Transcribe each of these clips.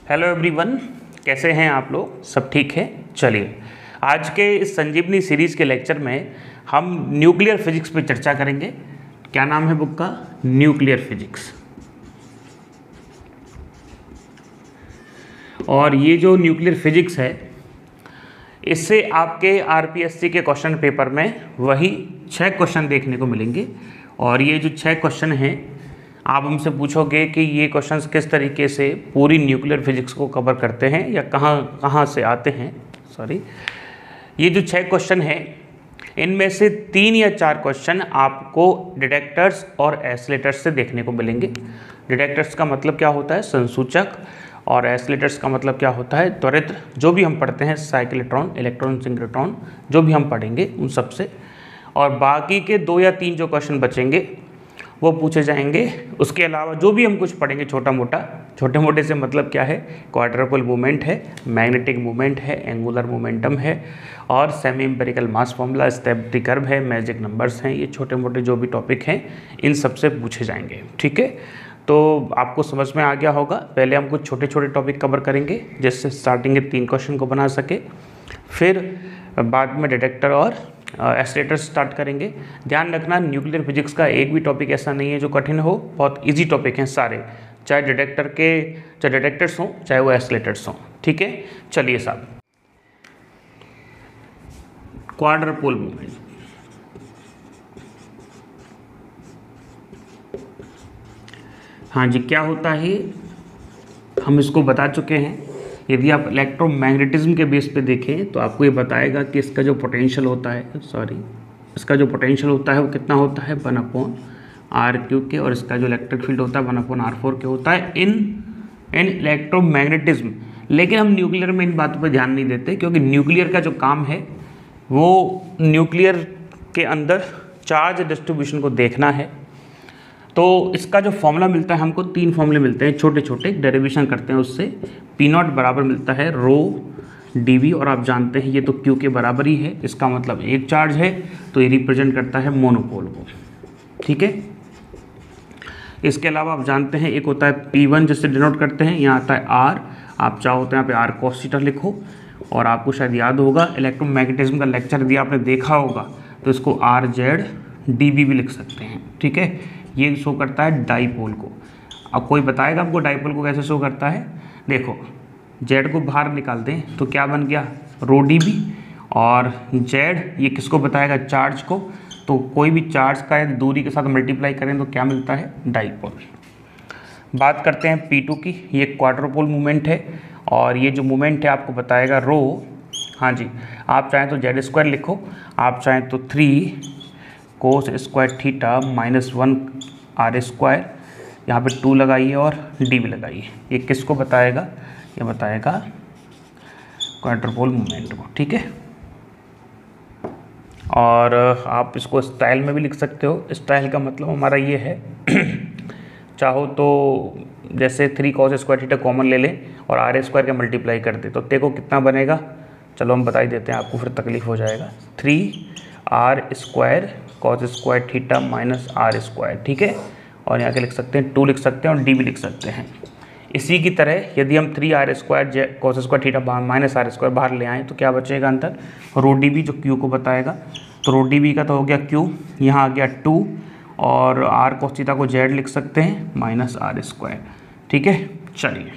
Hello everyone, कैसे हैं आप लोग? सब ठीक है। चलिए, आज के इस संजीवनी सीरीज़ के लेक्चर में हम न्यूक्लियर फिजिक्स पे चर्चा करेंगे। क्या नाम है बुक का? Nuclear physics. और ये जो न्यूक्लियर फिजिक्स है, इससे आपके आरपीएससी के क्वेश्चन पेपर में वही 6 क्वेश्चन देखने को मिलेंगे। और ये जो 6 क्वेश्चन हैं, आप हमसे पूछोगे कि ये क्वेश्चंस किस तरीके से पूरी न्यूक्लियर फिजिक्स को कवर करते हैं या कहाँ से आते हैं। ये जो 6 क्वेश्चन हैं, इनमें से 3 या 4 क्वेश्चन आपको डिटेक्टर्स और एसिलेटर्स से देखने को मिलेंगे। डिटेक्टर्स का मतलब क्या होता है? संसूचक। और एसिलेटर्स का मतलब क्या होता है? त्वरित। जो भी हम पढ़ते हैं, साइक्लोट्रॉन, इलेक्ट्रॉन, सिंक्रोट्रॉन, जो भी हम पढ़ेंगे उन सब से। और बाकी के 2 या 3 जो क्वेश्चन बचेंगे वो पूछे जाएंगे। उसके अलावा जो भी हम कुछ पढ़ेंगे छोटा मोटा, छोटे मोटे से मतलब क्या है? क्वाड्रुपल मूवमेंट है, मैग्नेटिक मूवमेंट है, एंगुलर मोमेंटम है, और सेमी एम्पिरिकल मास फॉर्मूला, स्टेबिलिटी कर्व है, मैजिक नंबर्स हैं। ये छोटे मोटे जो भी टॉपिक हैं, इन सब से पूछे जाएंगे। ठीक है, तो आपको समझ में आ गया होगा। पहले हम कुछ छोटे छोटे टॉपिक कवर करेंगे, जिससे स्टार्टिंग के 3 क्वेश्चन को बना सके। फिर बाद में डिटेक्टर और एसिलेटर स्टार्ट करेंगे। ध्यान रखना, न्यूक्लियर फिजिक्स का एक भी टॉपिक ऐसा नहीं है जो कठिन हो। बहुत इजी टॉपिक हैं सारे, चाहे डिटेक्टर्स हों, चाहे वो एसिलेटर्स हों। ठीक है, चलिए साहब, क्वाड्रुपल मूवमेंट। हाँ जी, क्या होता है हम इसको बता चुके हैं। यदि आप इलेक्ट्रोमैग्नेटिज्म के बेस पे देखें तो आपको ये बताएगा कि इसका जो पोटेंशियल होता है, वो कितना होता है? 1/r³ के। और इसका जो इलेक्ट्रिक फील्ड होता है 1/r4 के होता है इन इलेक्ट्रोमैग्नेटिज्म। लेकिन हम न्यूक्लियर में इन बातों पर ध्यान नहीं देते, क्योंकि न्यूक्लियर का जो काम है वो न्यूक्लियर के अंदर चार्ज डिस्ट्रीब्यूशन को देखना है। तो इसका जो फॉर्मूला मिलता है, हमको 3 फॉर्मूले मिलते हैं छोटे छोटे, डेरिवेशन करते हैं उससे। P0 बराबर मिलता है ρ/dV, और आप जानते हैं ये तो Q के बराबर ही है। इसका मतलब एक चार्ज है, तो ये रिप्रेजेंट करता है मोनोपोल को। ठीक है, इसके अलावा आप जानते हैं एक होता है P1 जिससे डिनोट करते हैं, यहाँ आता है R। आप चाहो तो यहाँ पे R cos थीटा लिखो। और आपको शायद याद होगा, इलेक्ट्रोमैग्नेटिज्म का लेक्चर यदि आपने देखा होगा तो इसको RZ/dV भी लिख सकते हैं। ठीक है, ये शो करता है डाइपोल को। अब कोई बताएगा आपको डाइपोल को कैसे शो करता है? देखो, Z को बाहर निकाल दें तो क्या बन गया? ρdV। और Z ये किसको बताएगा? चार्ज को। तो कोई भी चार्ज का दूरी के साथ मल्टीप्लाई करें तो क्या मिलता है? डाइपोल। बात करते हैं P2 की। ये क्वाड्रुपल मूवमेंट है, और ये जो मूवमेंट है आपको बताएगा ρ। हाँ जी, आप चाहें तो Z² लिखो, आप चाहें तो 3 cos² थीटा -1 r²। यहाँ पे 2 लगाइए और dV लगाइए। ये किसको बताएगा? ये बताएगा क्वाड्रुपल मूवमेंट को। ठीक है, और आप इसको स्टाइल में भी लिख सकते हो। स्टाइल का मतलब हमारा ये है चाहो तो जैसे 3 cos² थीटा कॉमन ले लें और r² का मल्टीप्लाई कर दे, तो देखो कितना बनेगा। चलो हम बता ही देते हैं, आपको फिर तकलीफ हो जाएगा। 3r² cos² theta -r²। ठीक है, और यहाँ के लिख सकते हैं 2 लिख सकते हैं और dV लिख सकते हैं। इसी की तरह यदि हम 3r² cos² थीटा -r² बाहर ले आएँ तो क्या बचेगा अंतर? ρdV जो Q को बताएगा। तो ρdV का तो हो गया Q, यहाँ आ गया 2, और r cos थीटा को Z लिख सकते हैं -r²। ठीक है, चलिए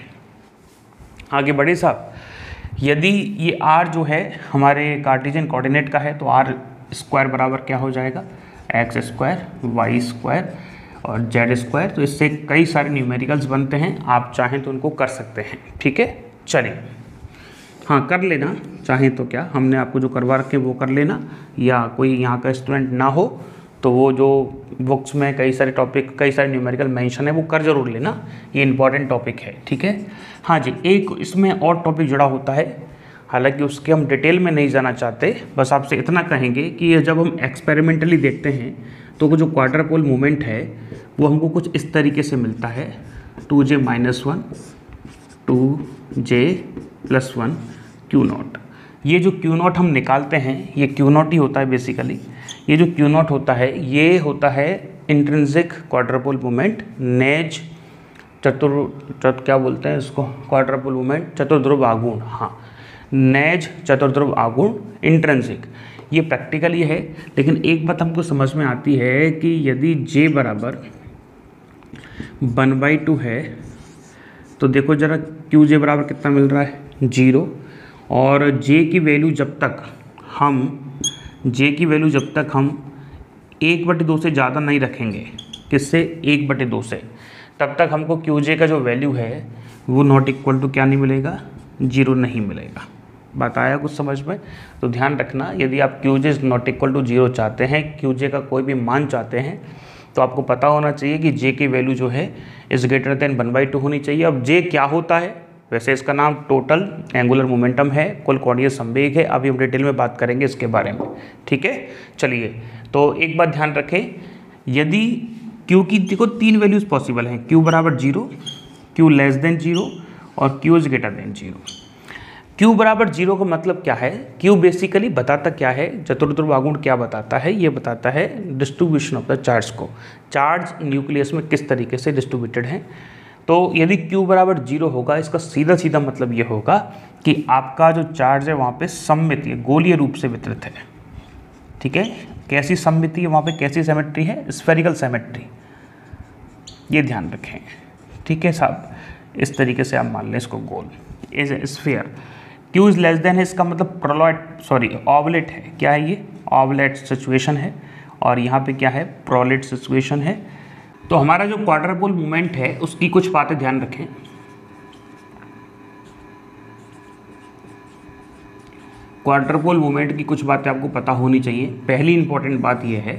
आगे बढ़े साहब। यदि ये r जो है हमारे कार्टेशियन कोऑर्डिनेट का है, तो r² बराबर क्या हो जाएगा? x² y² और z²। तो इससे कई सारे न्यूमेरिकल्स बनते हैं, आप चाहें तो उनको कर सकते हैं। ठीक है, चलिए, हाँ कर लेना चाहें तो। क्या हमने आपको जो करवा रखे वो कर लेना, या कोई यहाँ का स्टूडेंट ना हो तो वो जो बुक्स में कई सारे टॉपिक, कई सारे न्यूमेरिकल मेंशन है, वो कर जरूर लेना। ये इंपॉर्टेंट टॉपिक है। ठीक है, हाँ जी, एक इसमें और टॉपिक जुड़ा होता है, हालांकि उसके हम डिटेल में नहीं जाना चाहते। बस आपसे इतना कहेंगे कि जब हम एक्सपेरिमेंटली देखते हैं तो वो जो क्वाड्रुपल मूवमेंट है वो हमको कुछ इस तरीके से मिलता है। 2J-1 2J+1 Q0। ये जो Q0 हम निकालते हैं, ये Q0 ही होता है बेसिकली। ये जो Q0 होता है, ये होता है इंट्रिंसिक क्वाड्रुपल मूवमेंट नेज क्या बोलते हैं इसको, क्वाड्रपल मूवमेंट, चतुर्ध्रुव आघूर्ण, हाँ, नेज चतुर्ध्रुव आघूर्ण इंट्रिंसिक, ये प्रैक्टिकली है। लेकिन एक बात हमको समझ में आती है कि यदि J बराबर 1/2 है तो देखो जरा QJ बराबर कितना मिल रहा है, 0। और J की वैल्यू जब तक हम 1/2 से ज़्यादा नहीं रखेंगे, किससे, 1/2 से, तब तक हमको QJ का जो वैल्यू है वो नॉट इक्वल टू क्या नहीं मिलेगा, 0 नहीं मिलेगा। बात आया कुछ समझ में? तो ध्यान रखना, यदि आप QJ नॉट इक्वल टू 0 चाहते हैं, QJ का कोई भी मान चाहते हैं, तो आपको पता होना चाहिए कि J की वैल्यू जो है इज ग्रेटर देन 1/2 होनी चाहिए। अब J क्या होता है, वैसे इसका नाम टोटल एंगुलर मोमेंटम है, कुल कोणीय संवेग है। अभी हम डिटेल में बात करेंगे इसके बारे में, ठीक है। चलिए, तो एक बात ध्यान रखें, यदि Q की देखो 3 वैल्यूज़ पॉसिबल हैं, Q बराबर 0, Q लेस देन 0 और Q is greater than 0। Q बराबर 0 का मतलब क्या है, Q बेसिकली बताता क्या है, चतुर्ध्रुव आघूर्ण क्या बताता है, ये बताता है डिस्ट्रीब्यूशन ऑफ द चार्ज को, चार्ज न्यूक्लियस में किस तरीके से डिस्ट्रीब्यूटेड है। तो यदि Q बराबर 0 होगा, इसका सीधा सीधा मतलब ये होगा कि आपका जो चार्ज है वहाँ पे सममितीय गोलीय रूप से वितरित है, ठीक है। कैसी सममितीय, वहाँ पे कैसी सिमेट्री है, स्फेरिकल सिमेट्री, ये ध्यान रखें, ठीक है साहब। इस तरीके से आप मान लें इसको, goal is a sphere. Q is less than है, इसका मतलब ऑवलेट है, क्या है ये, ऑवलेट सिचुएशन है, और यहाँ पे क्या है, प्रोलेट सिचुएशन है। तो हमारा जो क्वाड्रपोल मूवमेंट है उसकी कुछ बातें ध्यान रखें। क्वाड्रपोल मूवमेंट की कुछ बातें आपको पता होनी चाहिए। पहली इंपॉर्टेंट बात यह है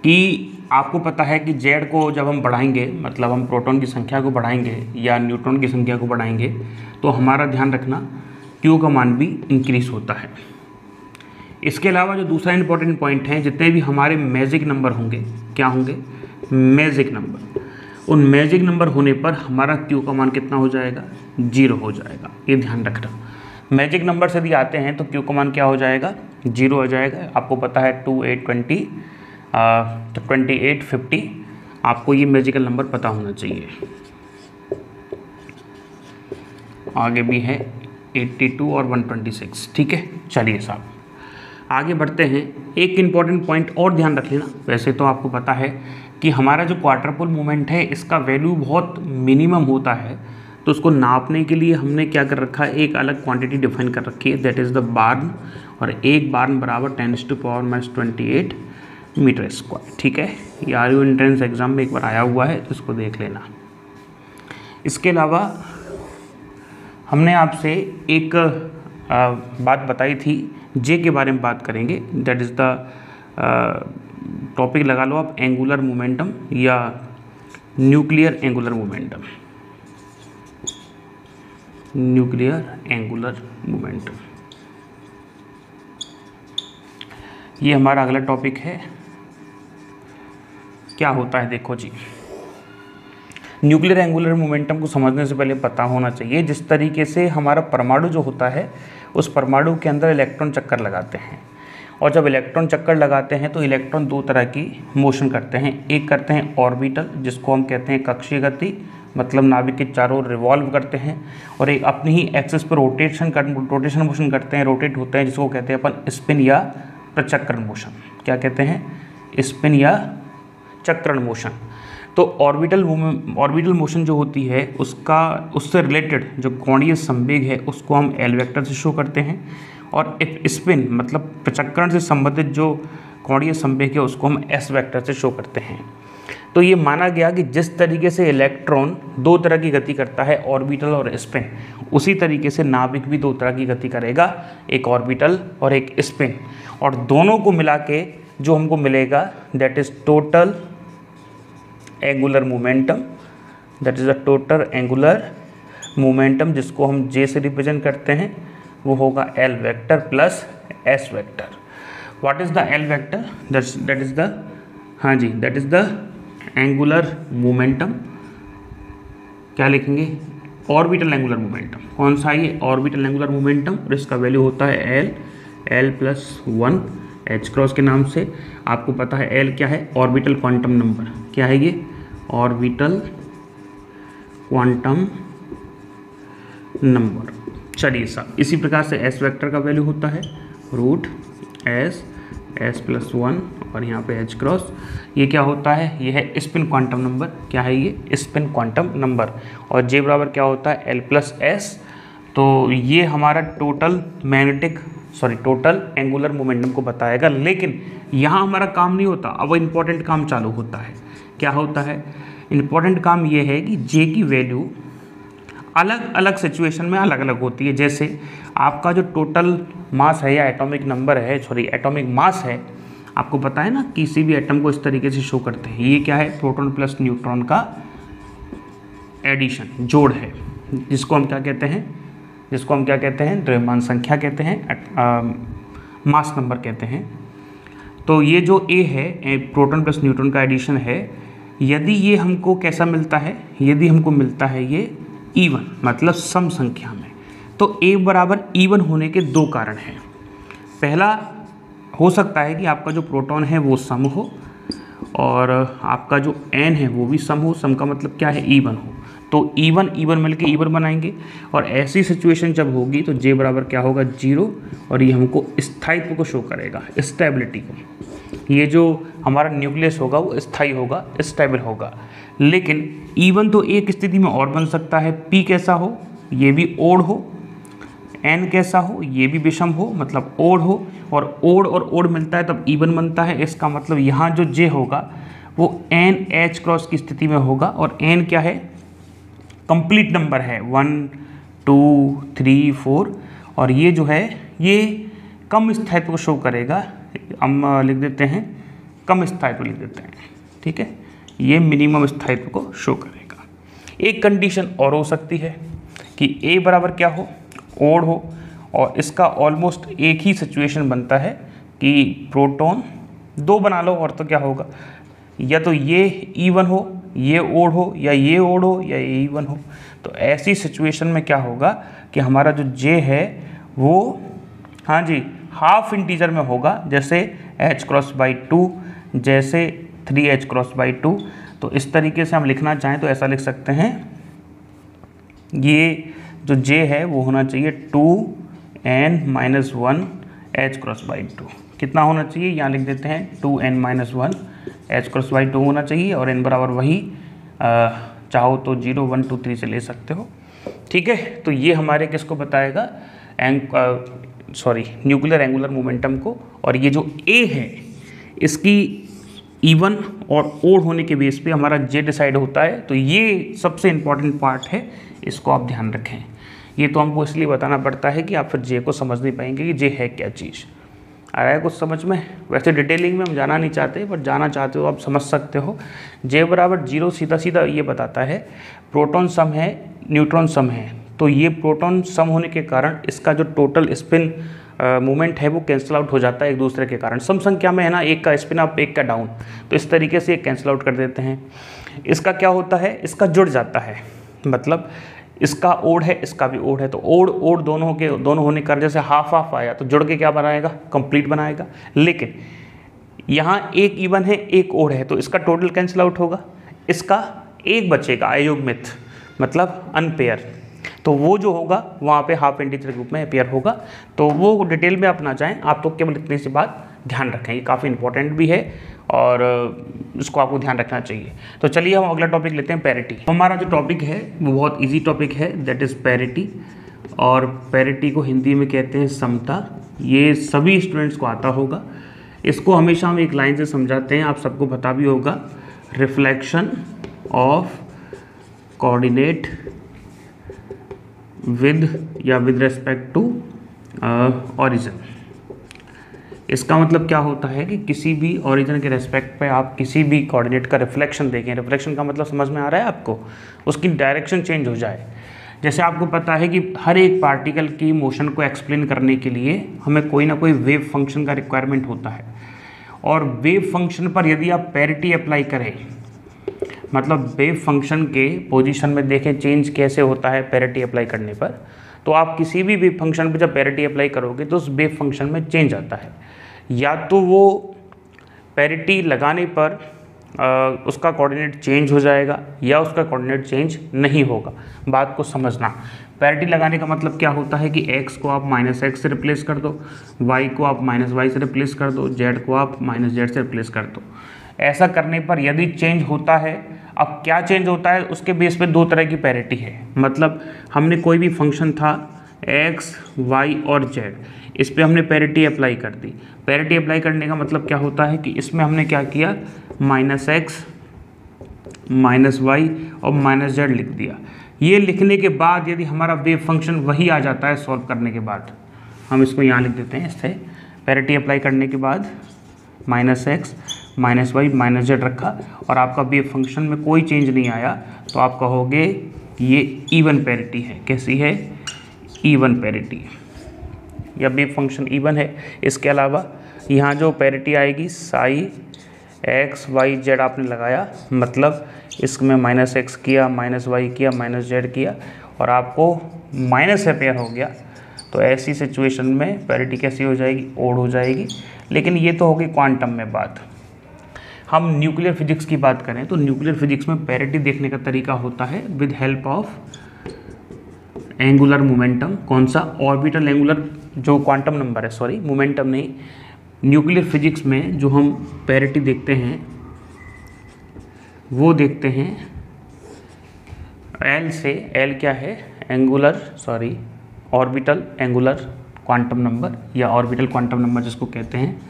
कि आपको पता है कि Z को जब हम बढ़ाएंगे, मतलब हम प्रोटॉन की संख्या को बढ़ाएंगे या न्यूट्रॉन की संख्या को बढ़ाएंगे, तो हमारा ध्यान रखना Q का मान भी इंक्रीज होता है। इसके अलावा जो दूसरा इंपॉर्टेंट पॉइंट है, जितने भी हमारे मैजिक नंबर होंगे, क्या होंगे, मैजिक नंबर, उन मैजिक नंबर होने पर हमारा Q का मान कितना हो जाएगा, 0 हो जाएगा, ये ध्यान रखना। मैजिक नंबर से यदि आते हैं तो Q का मान क्या हो जाएगा, 0 हो जाएगा। आपको पता है 2, 8, 20, तो 28, 50, आपको ये मैजिकल नंबर पता होना चाहिए। आगे भी है 82 और 126, ठीक है। चलिए साहब आगे बढ़ते हैं। एक इम्पॉर्टेंट पॉइंट और ध्यान रख लेना, वैसे तो आपको पता है कि हमारा जो क्वाड्रपोल मूवमेंट है इसका वैल्यू बहुत मिनिमम होता है, तो उसको नापने के लिए हमने क्या कर रखा है, एक अलग क्वांटिटी डिफाइन कर रखी है, दैट इज़ द बार्न, और एक बार्न बराबर 10⁻⁻28 मीटर स्क्वायर, ठीक है। ये आरयू एंट्रेंस एग्जाम में एक बार आया हुआ है, तो इसको देख लेना। इसके अलावा हमने आपसे एक बात बताई थी, J के बारे में बात करेंगे, दैट इज़ द टॉपिक लगा लो आप, एंगुलर मोमेंटम या nuclear angular momentum, nuclear angular momentum, ये हमारा अगला टॉपिक है। क्या होता है, देखो जी, न्यूक्लियर एंगुलर मोमेंटम को समझने से पहले पता होना चाहिए, जिस तरीके से हमारा परमाणु जो होता है, उस परमाणु के अंदर इलेक्ट्रॉन चक्कर लगाते हैं, और जब इलेक्ट्रॉन चक्कर लगाते हैं तो इलेक्ट्रॉन दो तरह की मोशन करते हैं। एक करते हैं ऑर्बिटल, जिसको हम कहते हैं कक्षीय गति, मतलब नाभिक के चारों ओर रिवॉल्व करते हैं, और एक अपनी ही एक्सिस पर रोटेशन मोशन करते हैं, रोटेट होते हैं, जिसको कहते हैं अपन स्पिन या प्रचक्रण मोशन। क्या कहते हैं, स्पिन या चक्रण मोशन। तो ऑर्बिटल मोशन जो होती है उससे रिलेटेड जो कोणीय संवेग है उसको हम एल वेक्टर से शो करते हैं, और स्पिन मतलब प्रचक्रण से संबंधित जो कोणीय संवेग है उसको हम एस वेक्टर से शो करते हैं। तो ये माना गया कि जिस तरीके से इलेक्ट्रॉन दो तरह की गति करता है, ऑर्बिटल और स्पिन, उसी तरीके से नाभिक भी दो तरह की गति करेगा, एक ऑर्बिटल और एक स्पिन, और दोनों को मिला के जो हमको मिलेगा that is total angular momentum, that is the total angular momentum, जिसको हम जे से रिप्रेजेंट करते हैं, वो होगा L vector plus S vector. What is the L vector, that is the, हाँ जी, that is the angular momentum. क्या लिखेंगे, ऑर्बिटल एंगुलर मोमेंटम। कौन सा, ये ऑर्बिटल एंगुलर मोमेंटम, और इसका वैल्यू होता है एल प्लस 1 एच क्रॉस के नाम से। आपको पता है एल क्या है, ऑर्बिटल क्वांटम नंबर। क्या है ये, ऑर्बिटल क्वांटम नंबर। चलिए साहब, इसी प्रकार से एस वेक्टर का वैल्यू होता है रूट एस +1 और यहाँ पे एच क्रॉस। ये क्या होता है? ये है स्पिन क्वांटम नंबर। क्या है ये? Spin quantum number. और जे बराबर क्या होता है? L+S। तो ये हमारा टोटल एंगुलर मोमेंटम को बताएगा। लेकिन यहाँ हमारा काम नहीं होता, अब इम्पॉर्टेंट काम चालू होता है। क्या होता है? इम्पॉर्टेंट काम ये है कि जे की वैल्यू अलग अलग सिचुएशन में अलग अलग होती है। जैसे आपका जो टोटल मास है या एटॉमिक मास है, आपको पता है ना, किसी भी एटम को इस तरीके से शो करते हैं। ये क्या है? प्रोटॉन प्लस न्यूट्रॉन का एडिशन, जोड़ है, जिसको हम क्या कहते हैं? द्रव्यमान संख्या कहते हैं, मास नंबर कहते हैं। तो ये जो ए है, प्रोटॉन प्लस न्यूट्रॉन का एडिशन है। यदि ये हमको कैसा मिलता है? यदि हमको मिलता है ये इवन, मतलब सम संख्या में, तो ए बराबर इवन होने के दो कारण हैं। पहला हो सकता है कि आपका जो प्रोटॉन है वो सम हो और आपका जो एन है वो भी सम हो। सम का मतलब क्या है? इवन हो। तो इवन मिलके इवन बनाएंगे। और ऐसी सिचुएशन जब होगी तो जे बराबर क्या होगा? 0। और ये हमको स्थायित्व को शो करेगा, स्टेबिलिटी को। ये जो हमारा न्यूक्लियस होगा वो स्थायी होगा, स्टेबल होगा। लेकिन इवन तो एक स्थिति में और बन सकता है, पी कैसा हो? ये भी ओड हो। एन कैसा हो? ये भी विषम हो, मतलब ओड हो। और ओड मिलता है तब इवन बनता है। इसका मतलब यहाँ जो जे होगा वो एन एच क्रॉस की स्थिति में होगा। और एन क्या है? कंप्लीट नंबर है, 1 2 3 4। और ये जो है ये कम स्थायित्व को शो करेगा। हम लिख देते हैं कम स्थायित्व लिख देते हैं, ठीक है। ये मिनिमम स्थायित्व को शो करेगा। एक कंडीशन और हो सकती है कि ए बराबर क्या हो? ओड हो। और इसका ऑलमोस्ट एक ही सिचुएशन बनता है कि प्रोटॉन 2 बना लो, और तो क्या होगा? या तो ये इवन हो, ये ओड हो, या ये ओड हो, या ये इवन हो। तो ऐसी सिचुएशन में क्या होगा कि हमारा जो जे है वो, हाँ जी, हाफ इंटीजर में होगा। जैसे h×2, जैसे 3h×2। तो इस तरीके से हम लिखना चाहें तो ऐसा लिख सकते हैं, ये जो j है वो होना चाहिए 2n-1 h×2। कितना होना चाहिए? यहाँ लिख देते हैं 2n-1 h×2 होना चाहिए। और n बराबर वही, चाहो तो 0 1 2 3 से ले सकते हो, ठीक है। तो ये हमारे किसको बताएगा? न्यूक्लियर एंगुलर मोमेंटम को। और ये जो a है इसकी इवन और ओड होने के बेस पे हमारा जे डिसाइड होता है। तो ये सबसे इम्पॉर्टेंट पार्ट है, इसको आप ध्यान रखें। ये तो हमको इसलिए बताना पड़ता है कि आप फिर जे को समझ नहीं पाएंगे कि जे है क्या चीज़। आ रहा है कुछ समझ में? वैसे डिटेलिंग में हम जाना नहीं चाहते, बट जाना चाहते हो आप समझ सकते हो। जे बराबर 0 सीधा सीधा ये बताता है प्रोटॉन सम है, न्यूट्रॉन सम है। तो ये प्रोटॉन सम होने के कारण इसका जो टोटल स्पिन मोमेंट है वो कैंसिल आउट हो जाता है एक दूसरे के कारण। सम संख्या में है ना, एक का स्पिन अप एक का डाउन, तो इस तरीके से कैंसिल आउट कर देते हैं। इसका क्या होता है? इसका जुड़ जाता है, मतलब इसका ओड है, इसका भी ओड है। तो ओड दोनों होने का जैसे हाफ हाफ आया तो जुड़ के क्या बनाएगा? कंप्लीट बनाएगा। लेकिन यहाँ एक इवन है, एक ओड है, तो इसका टोटल कैंसिल आउट होगा। इसका एक बचेगा अयुग्मित, मतलब अनपेयर। तो वो जो होगा वहाँ पे हाफ इंटीजर ग्रुप में पेयर होगा। तो वो डिटेल में आप ना जाएं, आप तो केवल इतनी सी बात ध्यान रखें। ये काफ़ी इंपॉर्टेंट भी है और इसको आपको ध्यान रखना चाहिए। तो चलिए हम अगला टॉपिक लेते हैं, पैरिटी। हमारा जो टॉपिक है वो बहुत इजी टॉपिक है, दैट इज़ पैरिटी। और पैरिटी को हिंदी में कहते हैं समता। ये सभी स्टूडेंट्स को आता होगा। इसको हमेशा हम एक लाइन से समझाते हैं, आप सबको पता भी होगा, reflection of coordinate with respect to origin. इसका मतलब क्या होता है कि किसी भी ऑरिजिन के रेस्पेक्ट पे आप किसी भी कोऑर्डिनेट का रिफ्लेक्शन देखें। रिफ्लेक्शन का मतलब समझ में आ रहा है आपको? उसकी डायरेक्शन चेंज हो जाए। जैसे आपको पता है कि हर एक पार्टिकल की मोशन को एक्सप्लेन करने के लिए हमें कोई ना कोई वेव फंक्शन का रिक्वायरमेंट होता है। और वेव फंक्शन पर यदि आप पैरिटी अप्लाई करें, मतलब वेव फंक्शन के पोजीशन में देखें चेंज कैसे होता है पैरिटी अप्लाई करने पर, तो आप किसी भी वेव फंक्शन पर जब पैरिटी अप्लाई करोगे तो उस वेव फंक्शन में चेंज आता है। या तो वो पैरिटी लगाने पर उसका कोऑर्डिनेट चेंज हो जाएगा या उसका कोऑर्डिनेट चेंज नहीं होगा। बात को समझना, पैरिटी लगाने का मतलब क्या होता है कि x को आप -x से रिप्लेस कर दो, y को आप -y से रिप्लेस कर दो, z को आप -z से रिप्लेस कर दो। ऐसा करने पर यदि चेंज होता है, अब क्या चेंज होता है उसके बेस पे दो तरह की पैरिटी है। मतलब हमने कोई भी फंक्शन था x, y और z, इस पर हमने पैरिटी अप्लाई कर दी। पैरिटी अप्लाई करने का मतलब क्या होता है कि इसमें हमने क्या किया, -x, -y और -z लिख दिया। ये लिखने के बाद यदि हमारा वेव फंक्शन वही आ जाता है सॉल्व करने के बाद, हम इसको यहाँ लिख देते हैं इससे, पैरिटी अप्लाई करने के बाद -x, -y, -z रखा और आपका वेव फंक्शन में कोई चेंज नहीं आया, तो आप कहोगे ये इवन पैरिटी है। कैसी है? इवन पैरिटी, या वेव फंक्शन इवन है। इसके अलावा यहाँ जो पैरिटी आएगी साई x, y, z आपने लगाया, मतलब इसमें -x किया, -y किया, -z किया और आपको माइनस पेयर हो गया, तो ऐसी सिचुएशन में पैरिटी कैसी हो जाएगी? ओड हो जाएगी। लेकिन ये तो होगी क्वांटम में बात। हम न्यूक्लियर फिजिक्स की बात करें तो न्यूक्लियर फिजिक्स में पैरिटी देखने का तरीका होता है with help of angular momentum. कौन सा? ऑर्बिटल एंगुलर जो क्वांटम नंबर है, सॉरी मोमेंटम नहीं। न्यूक्लियर फिजिक्स में जो हम पैरिटी देखते हैं वो देखते हैं एल से। एल क्या है? Angular, sorry orbital angular quantum number या ऑर्बिटल क्वांटम नंबर जिसको कहते हैं,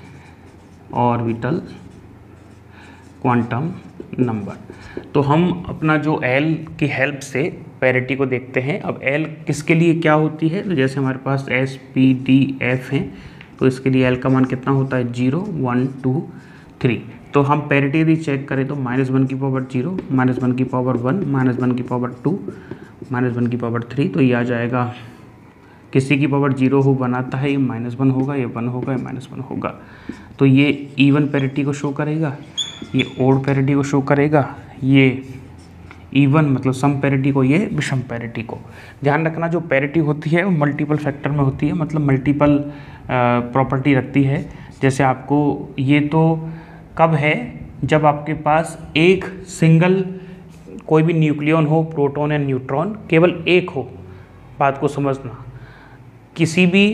ऑर्बिटल क्वांटम नंबर। तो हम अपना जो एल की हेल्प से पैरिटी को देखते हैं। अब एल किसके लिए क्या होती है? तो जैसे हमारे पास एस, पी, डी, एफ हैं, तो इसके लिए एल का मान कितना होता है? 0, 1, 2, 3। तो हम पैरिटी यदि चेक करें तो -1 की पावर 0, -1 की पावर 1, -1 की पावर 2, -1 की पावर 3, तो ये आ जाएगा। किसी की पावर 0 हो बनाता है, ये -1 होगा, ये 1 होगा, ये -1 होगा। तो ये इवन पैरिटी को शो करेगा, ये ओड पैरिटी को शो करेगा, ये इवन मतलब सम पैरिटी को, ये विषम पैरिटी को। ध्यान रखना जो पैरिटी होती है वो मल्टीपल फैक्टर में होती है, मतलब मल्टीपल प्रॉपर्टी रखती है। जैसे आपको ये तो कब है? जब आपके पास एक सिंगल कोई भी न्यूक्लियन हो, प्रोटॉन या न्यूट्रॉन केवल एक हो। बात को समझना, किसी भी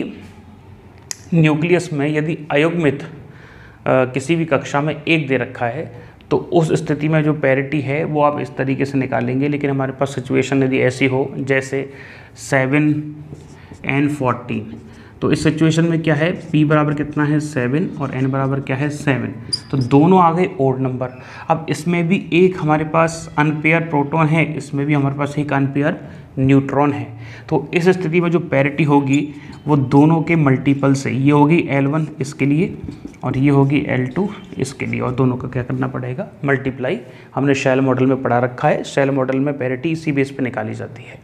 न्यूक्लियस में यदि अयुग्मित किसी भी कक्षा में एक दे रखा है तो उस स्थिति में जो पैरिटी है वो आप इस तरीके से निकालेंगे। लेकिन हमारे पास सिचुएशन यदि ऐसी हो जैसे 7 and 14, तो इस सिचुएशन में क्या है? P बराबर कितना है? 7 और N बराबर क्या है? 7। तो दोनों आ गए ओड नंबर। अब इसमें भी एक हमारे पास अनपेयर प्रोटॉन है, इसमें भी हमारे पास एक अनपेयर न्यूट्रॉन है। तो इस स्थिति में जो पैरिटी होगी वो दोनों के मल्टीपल से, ये होगी L1 इसके लिए और ये होगी L2 इसके लिए, और दोनों का क्या करना पड़ेगा? मल्टीप्लाई। हमने शेल मॉडल में पढ़ा रखा है, शेल मॉडल में पैरिटी इसी बेस पे निकाली जाती है।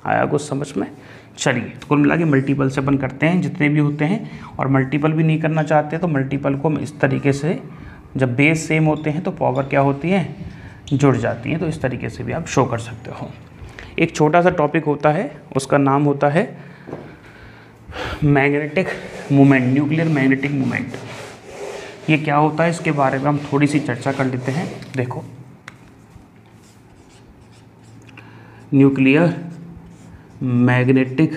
आया कुछ समझ में? चलिए, तो कुल मिला के मल्टीपल से अपन करते हैं जितने भी होते हैं, और मल्टीपल भी नहीं करना चाहते तो मल्टीपल को हम इस तरीके से, जब बेस सेम होते हैं तो पावर क्या होती है? जुड़ जाती हैं। तो इस तरीके से भी आप शो कर सकते हो। एक छोटा सा टॉपिक होता है, उसका नाम होता है magnetic moment, nuclear magnetic moment. ये क्या होता है इसके बारे में हम थोड़ी सी चर्चा कर लेते हैं। देखो, न्यूक्लियर मैग्नेटिक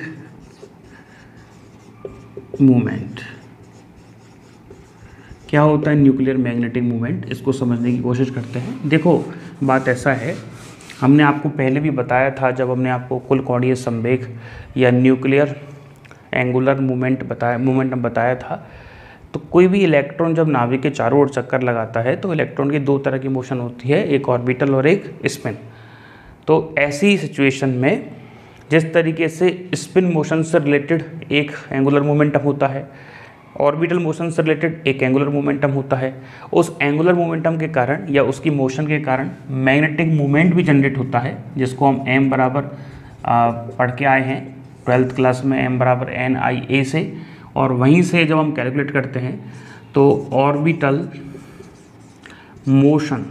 मूवमेंट क्या होता है? न्यूक्लियर मैग्नेटिक मूवमेंट, इसको समझने की कोशिश करते हैं। देखो, बात ऐसा है, हमने आपको पहले भी बताया था जब हमने आपको कुल कोणीय संवेग या न्यूक्लियर एंगुलर मोमेंटम बताया था, तो कोई भी इलेक्ट्रॉन जब नाभिक के चारों ओर चक्कर लगाता है तो इलेक्ट्रॉन की दो तरह की मोशन होती है, एक ऑर्बिटल और एक स्पिन। तो ऐसी सिचुएशन में जिस तरीके से स्पिन मोशन से रिलेटेड एक एंगुलर मोमेंटम होता है, ऑर्बिटल मोशन से रिलेटेड एक एंगुलर मोमेंटम होता है, उस एंगुलर मोमेंटम के कारण या उसकी मोशन के कारण मैग्नेटिक मोमेंट भी जनरेट होता है, जिसको हम m बराबर पढ़ के आए हैं 12th क्लास में, m बराबर NIA से। और वहीं से जब हम कैलकुलेट करते हैं तो ऑर्बिटल मोशन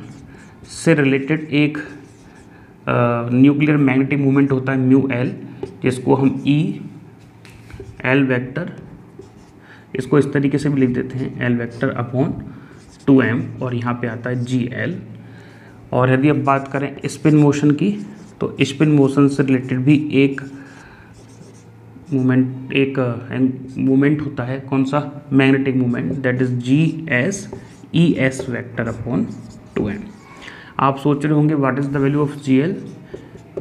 से रिलेटेड एक न्यूक्लियर मैग्नेटिक मोमेंट होता है म्यू एल, जिसको हम एल वेक्टर, इसको इस तरीके से भी लिख देते हैं, एल वेक्टर अपॉन 2m, और यहाँ पे आता है GL और यदि अब बात करें स्पिन मोशन की, तो स्पिन मोशन से रिलेटेड भी एक मूवमेंट होता है, कौन सा, magnetic movement, that is GS vector upon 2m। आप सोच रहे होंगे what is the value of GL,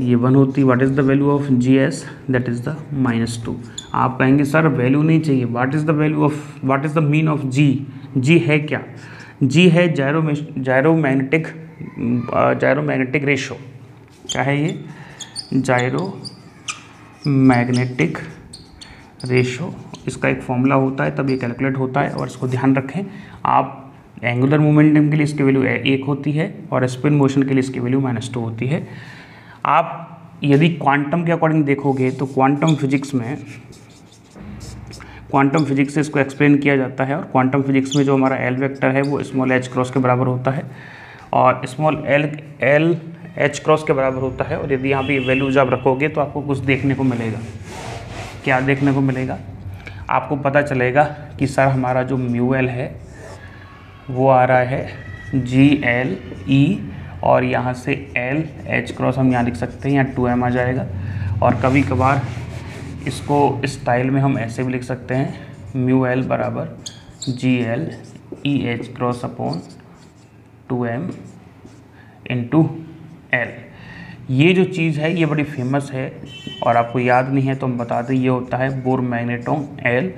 ये 1 होती, what is the value of GS, that is the -2। आप कहेंगे सर वैल्यू नहीं चाहिए, what is the mean of G है क्या? G है जायरोमैग्नेटिक रेशो। क्या है ये? जायरोमैग्नेटिक रेशो। इसका एक फॉर्मूला होता है, तब ये कैलकुलेट होता है, और इसको ध्यान रखें आप। एंगुलर मोमेंटम के लिए इसकी वैल्यू 1 होती है और स्पिन मोशन के लिए इसकी वैल्यू -2 होती है। आप यदि क्वांटम के अकॉर्डिंग देखोगे तो क्वांटम फिजिक्स से इसको एक्सप्लेन किया जाता है, और क्वांटम फिजिक्स में जो हमारा L वेक्टर है वो स्मॉल h क्रॉस के बराबर होता है, और स्मॉल l h क्रॉस के बराबर होता है। और यदि यहाँ पे वैल्यूज आप रखोगे तो आपको कुछ देखने को मिलेगा। क्या देखने को मिलेगा? आपको पता चलेगा कि सर हमारा जो μL है वो आ रहा है GLE, और यहाँ से L H क्रॉस हम यहाँ लिख सकते हैं, यहाँ 2m आ जाएगा। और कभी कभार इसको इस स्टाइल में हम ऐसे भी लिख सकते हैं, μL बराबर GLE H cross upon 2m into L। ये जो चीज़ है ये बड़ी फेमस है, और आपको याद नहीं है तो हम बता दें, ये होता है बोर मैग्नेटोन L।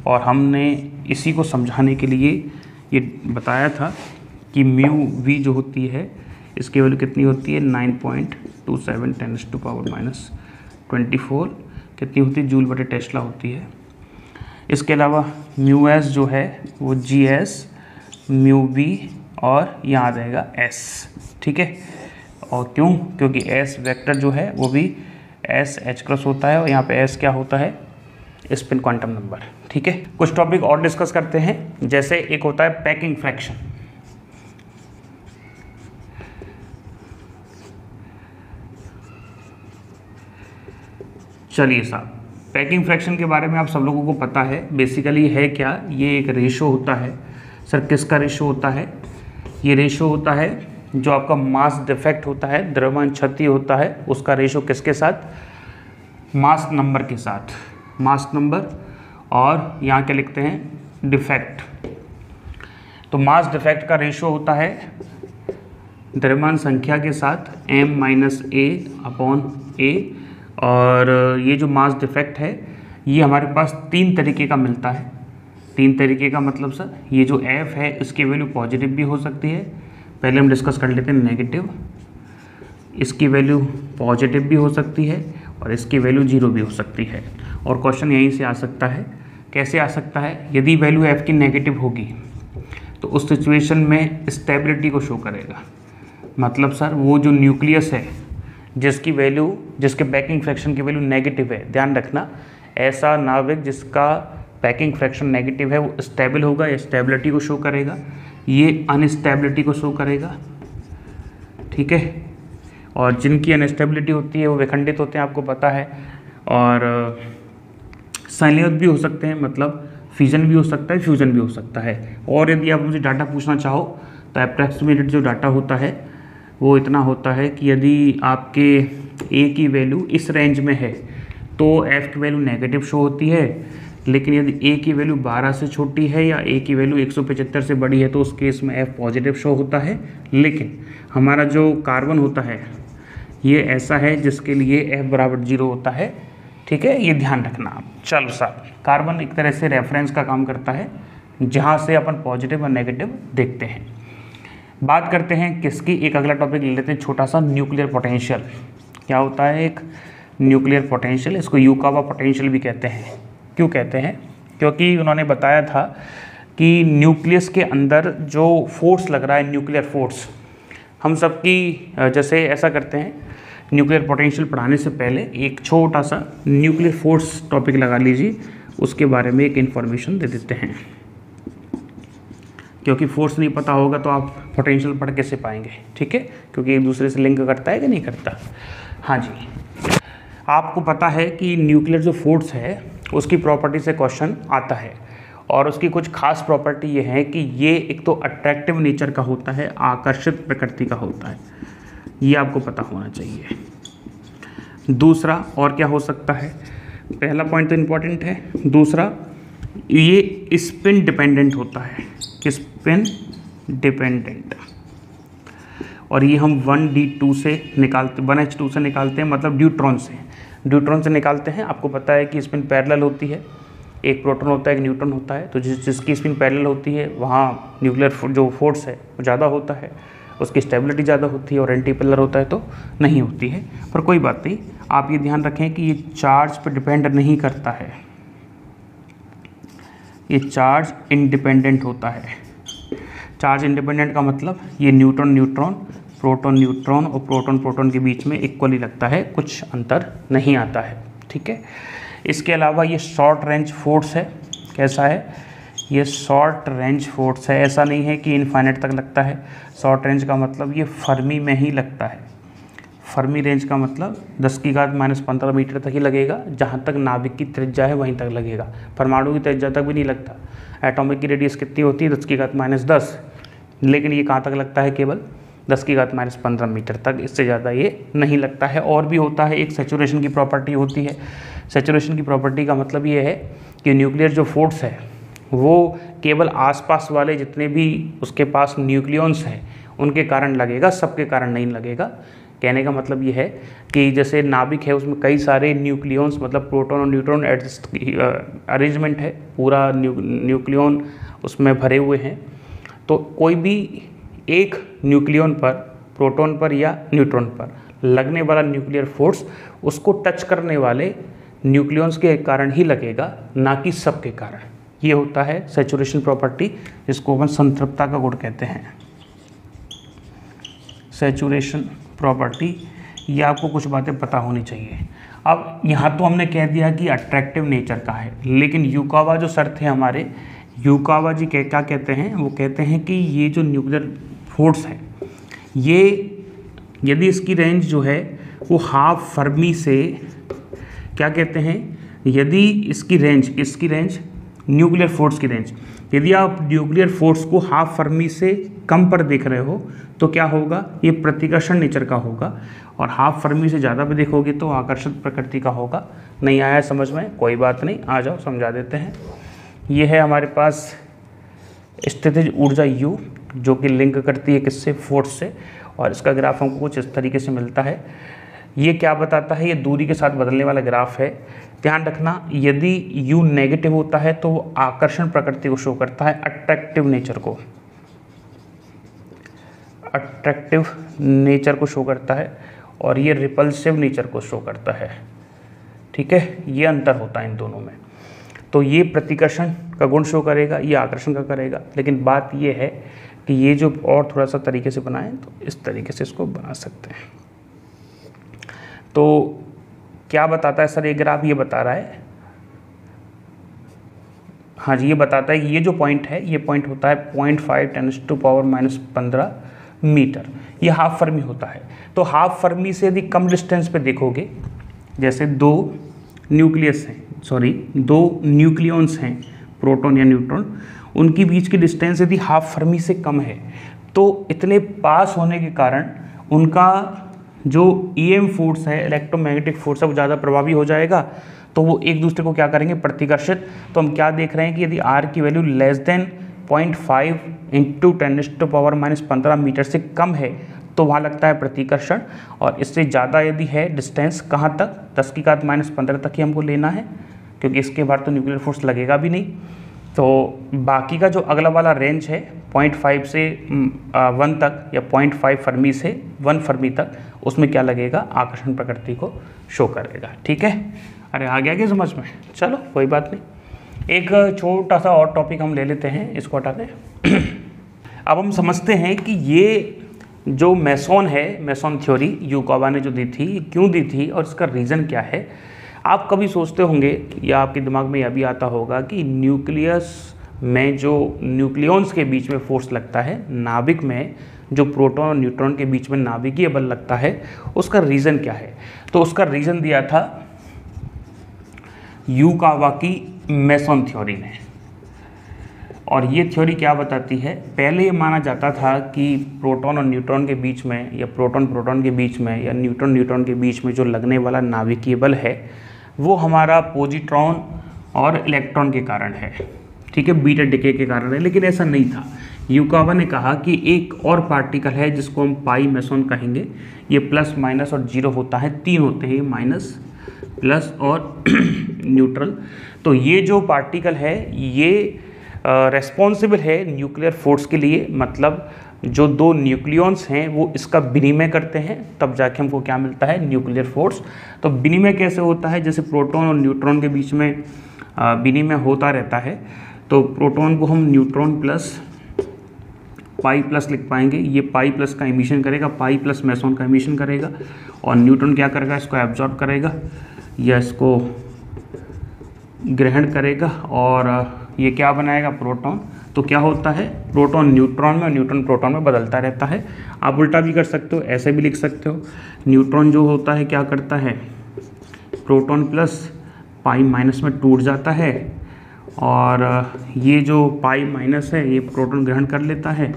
और हमने इसी को समझाने के लिए ये बताया था कि μV जो होती है इसकी वैल्यू कितनी होती है, 9.27 10⁻⁻24 कितनी होती है, जूल बटे टेस्ला होती है। इसके अलावा μS जो है वो GS, μV और यहाँ आ जाएगा S, ठीक है। और क्यों? क्योंकि S वेक्टर जो है वो भी S H क्रॉस होता है, और यहाँ पे S क्या होता है, स्पिन क्वांटम नंबर, ठीक है। कुछ टॉपिक और डिस्कस करते हैं, जैसे एक होता है पैकिंग फ्रैक्शन। चलिए साहब, पैकिंग फ्रैक्शन के बारे में आप सब लोगों को पता है। बेसिकली है क्या, ये एक रेशो होता है। सर किसका रेशो होता है? ये रेशो होता है जो आपका मास डिफेक्ट होता है, द्रव्यमान क्षति होता है, उसका रेशो किसके साथ, मास नंबर के साथ, मास नंबर, और यहाँ क्या लिखते हैं, डिफेक्ट। तो मास डिफेक्ट का रेशो होता है द्रव्यमान संख्या के साथ m-a/a। और ये जो मास डिफेक्ट है ये हमारे पास 3 तरीके का मिलता है। 3 तरीके का मतलब सर, ये जो f है इसकी वैल्यू पॉजिटिव भी हो सकती है, पहले हम डिस्कस कर लेते हैं नेगेटिव। इसकी वैल्यू पॉजिटिव भी हो सकती है और इसकी वैल्यू 0 भी हो सकती है। और क्वेश्चन यहीं से आ सकता है, कैसे आ सकता है, यदि वैल्यू f की नेगेटिव होगी तो उस सिचुएशन में स्टेबिलिटी को शो करेगा। मतलब सर वो जो न्यूक्लियस है जिसके पैकिंग फ्रैक्शन की वैल्यू नेगेटिव है, ध्यान रखना, ऐसा नाभिक जिसका पैकिंग फ्रैक्शन नेगेटिव है वो स्टेबल होगा, या स्टेबिलिटी को शो करेगा, ये अनस्टेबिलिटी को शो करेगा, ठीक है। और जिनकी अनस्टेबिलिटी होती है वो विखंडित होते हैं, आपको पता है। और संलयन भी हो सकते हैं, मतलब फिजन भी हो सकता है, फ्यूजन भी हो सकता है। और यदि आप मुझे डाटा पूछना चाहो तो अप्रॉक्सीमेट जो डाटा होता है वो इतना होता है कि यदि आपके ए की वैल्यू इस रेंज में है तो एफ की वैल्यू नेगेटिव शो होती है, लेकिन यदि ए की वैल्यू 12 से छोटी है या ए की वैल्यू 175 से बड़ी है तो उस केस में एफ पॉजिटिव शो होता है। लेकिन हमारा जो कार्बन होता है ये ऐसा है जिसके लिए एफ बराबर 0 होता है, ठीक है, ये ध्यान रखना आप। चलो साहब, कार्बन एक तरह से रेफरेंस का काम करता है जहाँ से अपन पॉजिटिव और नेगेटिव देखते हैं। बात करते हैं किसकी, एक अगला टॉपिक ले लेते हैं छोटा सा, न्यूक्लियर पोटेंशियल। क्या होता है एक न्यूक्लियर पोटेंशियल? इसको युकावा पोटेंशियल भी कहते हैं। क्यों कहते हैं? क्योंकि उन्होंने बताया था कि न्यूक्लियस के अंदर जो फोर्स लग रहा है, न्यूक्लियर फोर्स, हम सबकी जैसे ऐसा करते हैं, न्यूक्लियर पोटेंशियल पढ़ाने से पहले एक छोटा सा न्यूक्लियर फोर्स टॉपिक लगा लीजिए, उसके बारे में एक इन्फॉर्मेशन दे देते हैं। क्योंकि फोर्स नहीं पता होगा तो आप पोटेंशियल पढ़ कैसे पाएंगे, ठीक है, क्योंकि एक दूसरे से लिंक करता है कि नहीं करता। हाँ जी, आपको पता है कि न्यूक्लियर जो फोर्स है उसकी प्रॉपर्टी से क्वेश्चन आता है, और उसकी कुछ खास प्रॉपर्टी ये है कि ये एक तो अट्रैक्टिव नेचर का होता है, आकर्षित प्रकृति का होता है, ये आपको पता होना चाहिए। दूसरा और क्या हो सकता है, पहला पॉइंट तो इम्पॉर्टेंट है, दूसरा ये स्पिन डिपेंडेंट होता है, स्पिन डिपेंडेंट, और ये हम 1d2 से निकालते 1h2 से निकालते हैं, मतलब ड्यूट्रॉन से निकालते हैं। आपको पता है कि स्पिन पैरेलल होती है, एक प्रोटॉन होता है एक न्यूट्रॉन होता है, तो जिसकी स्पिन पैरेलल होती है वहाँ न्यूक्लियर जो फोर्स है वो ज़्यादा होता है, उसकी स्टेबिलिटी ज़्यादा होती है, और एंटीपेलर होता है तो नहीं होती है। पर कोई बात नहीं, आप ये ध्यान रखें कि ये चार्ज पर डिपेंड नहीं करता है, ये चार्ज इंडिपेंडेंट होता है। चार्ज इंडिपेंडेंट का मतलब ये न्यूट्रॉन न्यूट्रॉन, प्रोटॉन न्यूट्रॉन और प्रोटॉन प्रोटॉन के बीच में इक्वली लगता है, कुछ अंतर नहीं आता है, ठीक है। इसके अलावा ये शॉर्ट रेंज फोर्स है, कैसा है, ये शॉर्ट रेंज फोर्स है, ऐसा नहीं है कि इनफाइनाइट तक लगता है। शॉर्ट रेंज का मतलब ये फर्मी में ही लगता है, फर्मी रेंज का मतलब 10⁻⁻15 मीटर तक ही लगेगा, जहाँ तक नाभिक की त्रिज्या है वहीं तक लगेगा, परमाणु की त्रिज्या तक भी नहीं लगता। एटॉमिक की रेडियस कितनी होती है, 10⁻⁻10, लेकिन ये कहाँ तक लगता है, केवल 10⁻⁻15 मीटर तक, इससे ज़्यादा ये नहीं लगता है। और भी होता है, एक सैचुरेशन की प्रॉपर्टी होती है। सैचुरेशन की प्रॉपर्टी का मतलब ये है कि न्यूक्लियर जो फोर्स है वो केवल आसपास वाले जितने भी उसके पास न्यूक्लियॉन्स हैं उनके कारण लगेगा, सबके कारण नहीं लगेगा। कहने का मतलब ये है कि जैसे नाभिक है उसमें कई सारे न्यूक्लियॉन्स, मतलब प्रोटॉन और न्यूट्रॉन अरेंजमेंट है, पूरा न्यूक्लियॉन उसमें भरे हुए हैं, तो कोई भी एक न्यूक्लियॉन पर, प्रोटॉन पर या न्यूट्रॉन पर लगने वाला न्यूक्लियर फोर्स उसको टच करने वाले न्यूक्लियॉन्स के कारण ही लगेगा, ना कि सबके कारण। ये होता है सैचुरेशन प्रॉपर्टी, जिसको अपन संतृप्तता का गुण कहते हैं, सैचुरेशन प्रॉपर्टी। ये आपको कुछ बातें पता होनी चाहिए। अब यहाँ तो हमने कह दिया कि अट्रैक्टिव नेचर का है, लेकिन युकावा जो सर थे हमारे, युकावा जी क्या कहते हैं, वो कहते हैं कि ये जो न्यूक्लियर फोर्स है, ये यदि इसकी रेंज जो है वो हाफ फर्मी से, क्या कहते हैं, यदि इसकी रेंज न्यूक्लियर फोर्स की रेंज, यदि आप न्यूक्लियर फोर्स को हाफ फर्मी से कम पर देख रहे हो तो क्या होगा, ये प्रतिकर्षण नेचर का होगा, और हाफ फर्मी से ज़्यादा पे देखोगे तो आकर्षित प्रकृति का होगा। नहीं आया समझ में, कोई बात नहीं, आ जाओ समझा देते हैं। ये है हमारे पास स्थितिज ऊर्जा U, जो कि लिंक करती है किससे, फोर्स से, और इसका ग्राफ हमको कुछ इस तरीके से मिलता है। ये क्या बताता है, ये दूरी के साथ बदलने वाला ग्राफ है। ध्यान रखना, यदि U नेगेटिव होता है तो वो आकर्षण प्रकृति को शो करता है, अट्रैक्टिव नेचर को शो करता है, और ये रिपल्सिव नेचर को शो करता है, ठीक है। ये अंतर होता है इन दोनों में। तो ये प्रतिकर्षण का गुण शो करेगा, ये आकर्षण का करेगा, लेकिन बात ये है कि ये जो और थोड़ा सा तरीके से बनाएं तो इस तरीके से इसको बना सकते हैं। तो क्या बताता है सर ये ग्राफ, ये बता रहा है, हाँ जी, ये बताता है कि ये जो पॉइंट है, ये पॉइंट होता है 0.5 × 10⁻⁻15 मीटर, ये हाफ फर्मी होता है। तो हाफ फर्मी से यदि कम डिस्टेंस पे देखोगे, जैसे दो न्यूक्लियॉन्स हैं, प्रोटॉन या न्यूट्रॉन, उनकी बीच की डिस्टेंस यदि हाफ फर्मी से कम है तो इतने पास होने के कारण उनका जो EM फोर्स है, इलेक्ट्रोमैग्नेटिक फोर्स है, वो ज़्यादा प्रभावी हो जाएगा। तो वो एक दूसरे को क्या करेंगे, प्रतिकर्षित। तो हम क्या देख रहे हैं कि यदि R की वैल्यू लेस देन 0.5 × 10⁻⁻15 मीटर से कम है तो वहाँ लगता है प्रतिकर्षण, और इससे ज़्यादा यदि है डिस्टेंस, कहाँ तक, 10⁻⁻15 तक ही हमको लेना है, क्योंकि इसके बाद तो न्यूक्लियर फोर्स लगेगा भी नहीं। तो बाकी का जो अगला वाला रेंज है 0.5 से 1 तक, या 0.5 फर्मी से 1 फर्मी तक, उसमें क्या लगेगा, आकर्षण प्रकृति को शो करेगा, ठीक है। अरे आ गया क्या समझ में, चलो कोई बात नहीं। एक छोटा सा और टॉपिक हम ले लेते हैं, इसको हटा दें। अब हम समझते हैं कि ये जो मेसोन है, मेसोन थ्योरी युकावा ने जो दी थी, क्यों दी थी और इसका रीज़न क्या है। आप कभी सोचते होंगे या आपके दिमाग में यह भी आता होगा कि न्यूक्लियस में जो न्यूक्लियॉन्स के बीच में फोर्स लगता है, नाभिक में जो प्रोटॉन और न्यूट्रॉन के बीच में नाभिकीय बल लगता है, उसका रीज़न क्या है। तो उसका रीज़न दिया था युकावा की मेसोन थ्योरी ने। और ये थ्योरी क्या बताती है, पहले ये माना जाता था कि प्रोटॉन और न्यूट्रॉन के बीच में, या प्रोटॉन प्रोटॉन के बीच में, या न्यूट्रॉन न्यूट्रॉन के बीच में जो लगने वाला नाभिकीय बल है वो हमारा पॉजिट्रॉन और इलेक्ट्रॉन के कारण है, ठीक है, बीटा डिके के कारण है। लेकिन ऐसा नहीं था। युकावा ने कहा कि एक और पार्टिकल है जिसको हम पाई मेसॉन कहेंगे, ये प्लस माइनस और जीरो होता है, तीन होते हैं, माइनस प्लस और न्यूट्रल। तो ये जो पार्टिकल है ये रेस्पॉन्सिबल है न्यूक्लियर फोर्स के लिए, मतलब जो दो न्यूक्लियॉन्स हैं वो इसका विनिमय करते हैं, तब जाके हमको क्या मिलता है, न्यूक्लियर फोर्स। तो विनिमय कैसे होता है, जैसे प्रोटॉन और न्यूट्रॉन के बीच में विनिमय होता रहता है, तो प्रोटॉन को हम न्यूट्रॉन प्लस पाई प्लस लिख पाएंगे, ये पाई प्लस का एमिशन करेगा, पाई प्लस मेसॉन का एमिशन करेगा, और न्यूट्रॉन क्या करेगा, इसको एब्जॉर्ब करेगा या इसको ग्रहण करेगा, और ये क्या बनाएगा, प्रोटॉन। तो क्या होता है, प्रोटॉन न्यूट्रॉन में और न्यूट्रॉन प्रोटॉन में बदलता रहता है। आप उल्टा भी कर सकते हो, ऐसे भी लिख सकते हो, न्यूट्रॉन जो होता है क्या करता है, प्रोटॉन प्लस पाई माइनस में टूट जाता है, और ये जो पाई माइनस है ये प्रोटॉन ग्रहण कर लेता है,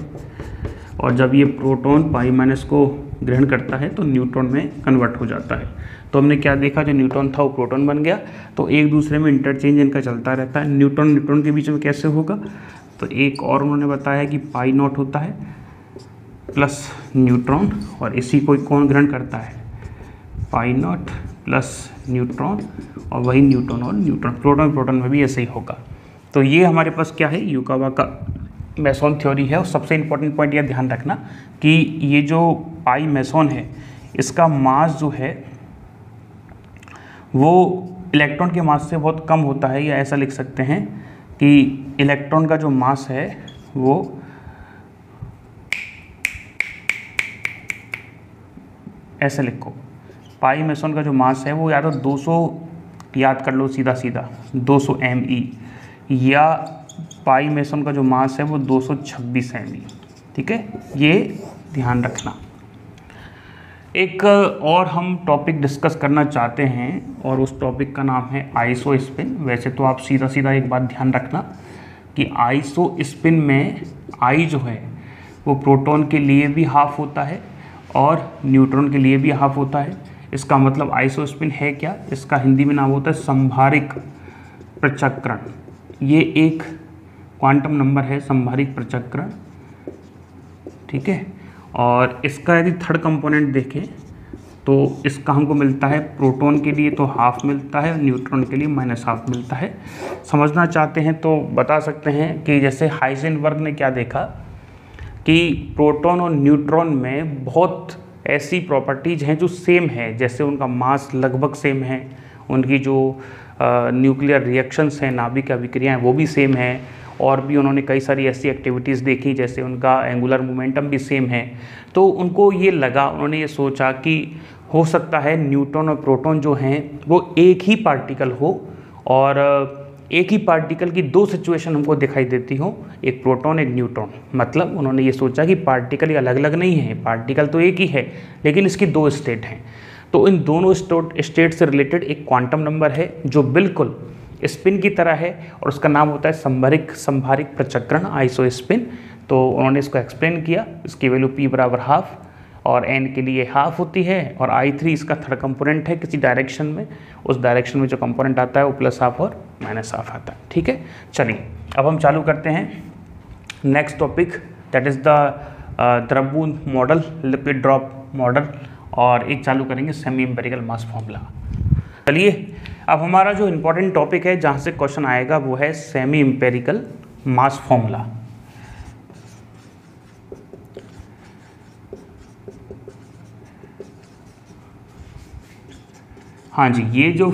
और जब ये प्रोटॉन पाई माइनस को ग्रहण करता है तो न्यूट्रॉन में कन्वर्ट हो जाता है। तो हमने क्या देखा, जो न्यूट्रॉन था वो प्रोटॉन बन गया। तो एक दूसरे में इंटरचेंज इनका चलता रहता है। न्यूट्रॉन न्यूट्रॉन के बीच में कैसे होगा, तो एक और उन्होंने बताया कि पाई नॉट होता है प्लस न्यूट्रॉन, और इसी को कौन ग्रहण करता है, पाई नॉट प्लस न्यूट्रॉन, और वही न्यूट्रॉन और न्यूट्रॉन, प्रोटॉन प्रोटॉन में भी ऐसे ही होगा। तो ये हमारे पास क्या है, युकावा का मेसॉन थ्योरी है। और सबसे इंपॉर्टेंट पॉइंट यह ध्यान रखना कि ये जो पाई मेसॉन है इसका मास जो है वो इलेक्ट्रॉन के मास से बहुत कम होता है, या ऐसा लिख सकते हैं कि इलेक्ट्रॉन का जो मास है वो ऐसे लिखो, पाई मेसॉन का जो मास है वो या तो 200, याद कर लो सीधा सीधा 200 Me, या पाई मेसॉन का जो मास है वो 226 Me, ठीक है, ये ध्यान रखना। एक और हम टॉपिक डिस्कस करना चाहते हैं और उस टॉपिक का नाम है आइसो स्पिन। वैसे तो आप सीधा सीधा एक बात ध्यान रखना कि आइसो स्पिन में आई जो है वो प्रोटॉन के लिए भी हाफ होता है और न्यूट्रॉन के लिए भी हाफ होता है। इसका मतलब आइसो स्पिन है क्या, इसका हिंदी में नाम होता है संभारिक प्रचक्रण। ये एक क्वांटम नंबर है संभारिक प्रचक्रण, ठीक है। और इसका यदि थर्ड कंपोनेंट देखें तो इसका हमको मिलता है प्रोटॉन के लिए तो हाफ मिलता है, न्यूट्रॉन के लिए -हाफ मिलता है। समझना चाहते हैं तो बता सकते हैं कि जैसे हाइजेनबर्ग ने क्या देखा कि प्रोटॉन और न्यूट्रॉन में बहुत ऐसी प्रॉपर्टीज़ हैं जो सेम है, जैसे उनका मास लगभग सेम है, उनकी जो न्यूक्लियर रिएक्शंस हैं, नाभिक अभिक्रियाएं वो भी सेम है, और भी उन्होंने कई सारी ऐसी एक्टिविटीज़ देखी जैसे उनका एंगुलर मोमेंटम भी सेम है। तो उनको ये लगा, उन्होंने ये सोचा कि हो सकता है न्यूट्रॉन और प्रोटॉन जो हैं वो एक ही पार्टिकल हो, और एक ही पार्टिकल की दो सिचुएशन हमको दिखाई देती हो, एक प्रोटॉन एक न्यूट्रॉन। मतलब उन्होंने ये सोचा कि पार्टिकल अलग अलग नहीं है, पार्टिकल तो एक ही है लेकिन इसकी दो स्टेट हैं। तो इन दोनों स्टेट से रिलेटेड एक क्वांटम नंबर है जो बिल्कुल स्पिन की तरह है, और उसका नाम होता है संभारिक प्रचक्रण, आइसो स्पिन। तो उन्होंने इसको एक्सप्लेन किया, इसकी वैल्यू p बराबर हाफ, और n के लिए हाफ होती है, और I3 इसका थर्ड कंपोनेंट है किसी डायरेक्शन में, उस डायरेक्शन में जो कंपोनेंट आता है वो +हाफ और -हाफ आता है, ठीक है। चलिए अब हम चालू करते हैं next topic, that is the द्रव्यबूंद मॉडल, लिक्विड ड्रॉप मॉडल, और एक चालू करेंगे सेमी एम्पिरिकल मास फॉर्मूला। चलिए अब हमारा जो इम्पोर्टेंट टॉपिक है जहाँ से क्वेश्चन आएगा वो है सेमी एम्पिरिकल मास फॉर्मूला। हाँ जी, ये जो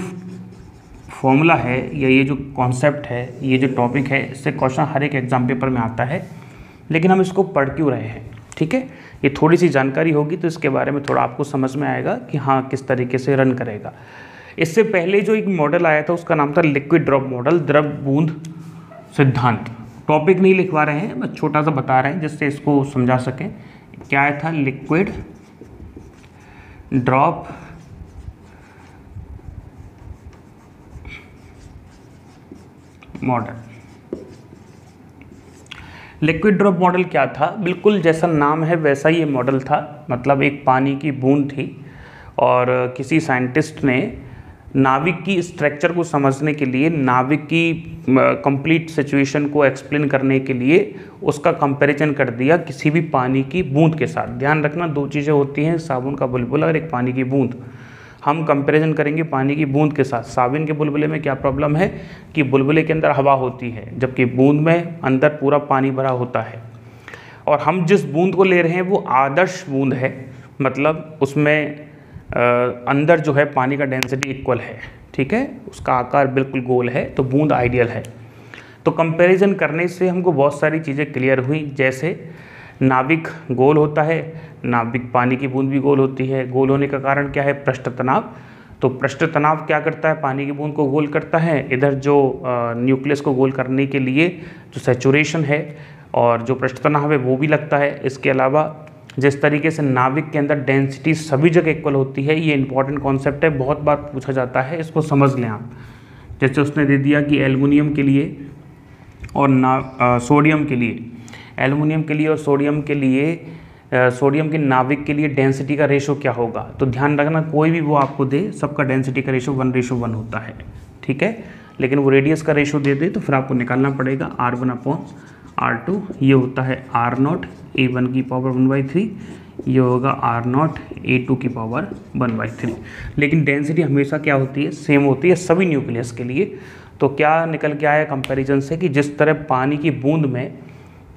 फॉर्मूला है या ये जो कॉन्सेप्ट है, ये जो टॉपिक है, इससे क्वेश्चन हर एक एग्जाम पेपर में आता है, लेकिन हम इसको पढ़ क्यों रहे हैं, ठीक है। ये थोड़ी सी जानकारी होगी तो इसके बारे में थोड़ा आपको समझ में आएगा कि हाँ किस तरीके से रन करेगा। इससे पहले जो एक मॉडल आया था उसका नाम था लिक्विड ड्रॉप मॉडल, द्रव बूंद सिद्धांत। टॉपिक नहीं लिखवा रहे हैं, बस छोटा सा बता रहे हैं जिससे इसको समझा सकें। क्या आया था, liquid drop model. Liquid drop model क्या था, बिल्कुल जैसा नाम है वैसा ही ये मॉडल था। मतलब एक पानी की बूंद थी और किसी साइंटिस्ट ने नाविक की स्ट्रक्चर को समझने के लिए, नाविक की कंप्लीट सिचुएशन को एक्सप्लेन करने के लिए उसका कंपैरिजन कर दिया किसी भी पानी की बूंद के साथ। ध्यान रखना, दो चीज़ें होती हैं, साबुन का बुलबुला और एक पानी की बूंद। हम कंपैरिजन करेंगे पानी की बूंद के साथ। साबुन के बुलबुले में क्या प्रॉब्लम है कि बुलबुले के अंदर हवा होती है, जबकि बूंद में अंदर पूरा पानी भरा होता है। और हम जिस बूंद को ले रहे हैं वो आदर्श बूंद है, मतलब उसमें अंदर जो है पानी का डेंसिटी इक्वल है, ठीक है, उसका आकार बिल्कुल गोल है, तो बूंद आइडियल है। तो कंपैरिजन करने से हमको बहुत सारी चीज़ें क्लियर हुई, जैसे नाविक गोल होता है, नाविक पानी की बूंद भी गोल होती है। गोल होने का कारण क्या है, पृष्ठ तनाव। तो पृष्ठ तनाव क्या करता है, पानी की बूंद को गोल करता है। इधर जो न्यूक्लियस को गोल करने के लिए जो सैचुरेशन है और जो पृष्ठ तनाव है वो भी लगता है। इसके अलावा जिस तरीके से नाविक के अंदर डेंसिटी सभी जगह इक्वल होती है, ये इंपॉर्टेंट कॉन्सेप्ट है, बहुत बार पूछा जाता है, इसको समझ लें आप। जैसे उसने दे दिया कि एल्युमिनियम के लिए और सोडियम के लिए, एल्युमिनियम के लिए और सोडियम के लिए, सोडियम के नाविक के लिए डेंसिटी का रेशो क्या होगा। तो ध्यान रखना, कोई भी वो आपको दे, सबका डेंसिटी का रेशो 1:1 होता है, ठीक है। लेकिन वो रेडियस का रेशो दे दे तो फिर आपको निकालना पड़ेगा R1/R2, ये होता है R0 A1 की पावर 1/3, ये होगा R0 A2 की पावर 1/3। लेकिन डेंसिटी हमेशा क्या होती है, सेम होती है सभी न्यूक्लियस के लिए। तो क्या निकल के आया कंपैरिजन से कि जिस तरह पानी की बूंद में,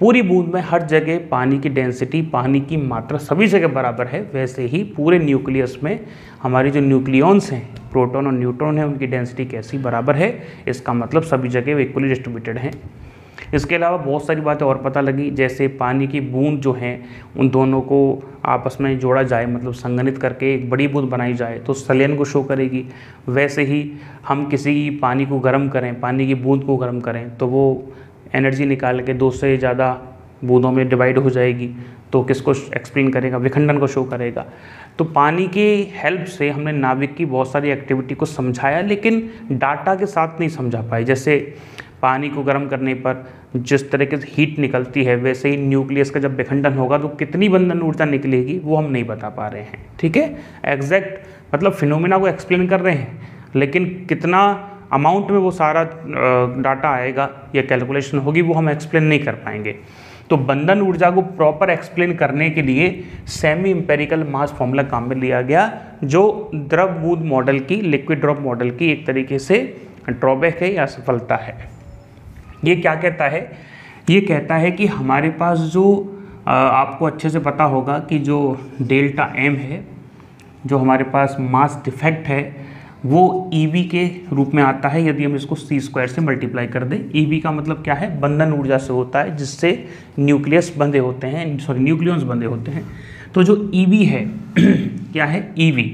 पूरी बूंद में हर जगह पानी की डेंसिटी, पानी की मात्रा सभी जगह बराबर है, वैसे ही पूरे न्यूक्लियस में हमारी जो न्यूक्लियॉन्स हैं, प्रोटॉन और न्यूट्रॉन हैं, उनकी डेंसिटी कैसी बराबर है। इसका मतलब सभी जगह इक्वली डिस्ट्रीब्यूटेड हैं। इसके अलावा बहुत सारी बातें और पता लगी, जैसे पानी की बूंद जो हैं उन दोनों को आपस में जोड़ा जाए, मतलब संघनित करके एक बड़ी बूंद बनाई जाए तो संलयन को शो करेगी। वैसे ही हम किसी पानी को गर्म करें, पानी की बूंद को गर्म करें तो वो एनर्जी निकाल के 2 से ज़्यादा बूंदों में डिवाइड हो जाएगी, तो किसको एक्सप्लेन करेगा, विखंडन को शो करेगा। तो पानी की हेल्प से हमने नाविक की बहुत सारी एक्टिविटी को समझाया, लेकिन डाटा के साथ नहीं समझा पाए। जैसे पानी को गर्म करने पर जिस तरीके से हीट निकलती है, वैसे ही न्यूक्लियस का जब विखंडन होगा तो कितनी बंधन ऊर्जा निकलेगी वो हम नहीं बता पा रहे हैं, ठीक है। एग्जैक्ट मतलब फिनोमेना को एक्सप्लेन कर रहे हैं, लेकिन कितना अमाउंट में वो सारा डाटा आएगा या कैलकुलेशन होगी वो हम एक्सप्लेन नहीं कर पाएंगे। तो बंधन ऊर्जा को प्रॉपर एक्सप्लेन करने के लिए सेमी इंपेरिकल मास फॉर्मूला काम में लिया गया, जो द्रव बूंद मॉडल की, लिक्विड ड्रॉप मॉडल की एक तरीके से ड्रॉबैक है या सफलता है। ये क्या कहता है, ये कहता है कि हमारे पास जो आपको अच्छे से पता होगा कि जो डेल्टा एम है, जो हमारे पास मास डिफेक्ट है, वो EV के रूप में आता है यदि हम इसको c² से मल्टीप्लाई कर दें। EV का मतलब क्या है, बंधन ऊर्जा से होता है, जिससे न्यूक्लियस बंधे होते हैं, सॉरी न्यूक्लियॉन्स बंधे होते हैं। तो जो EV है क्या है, EV।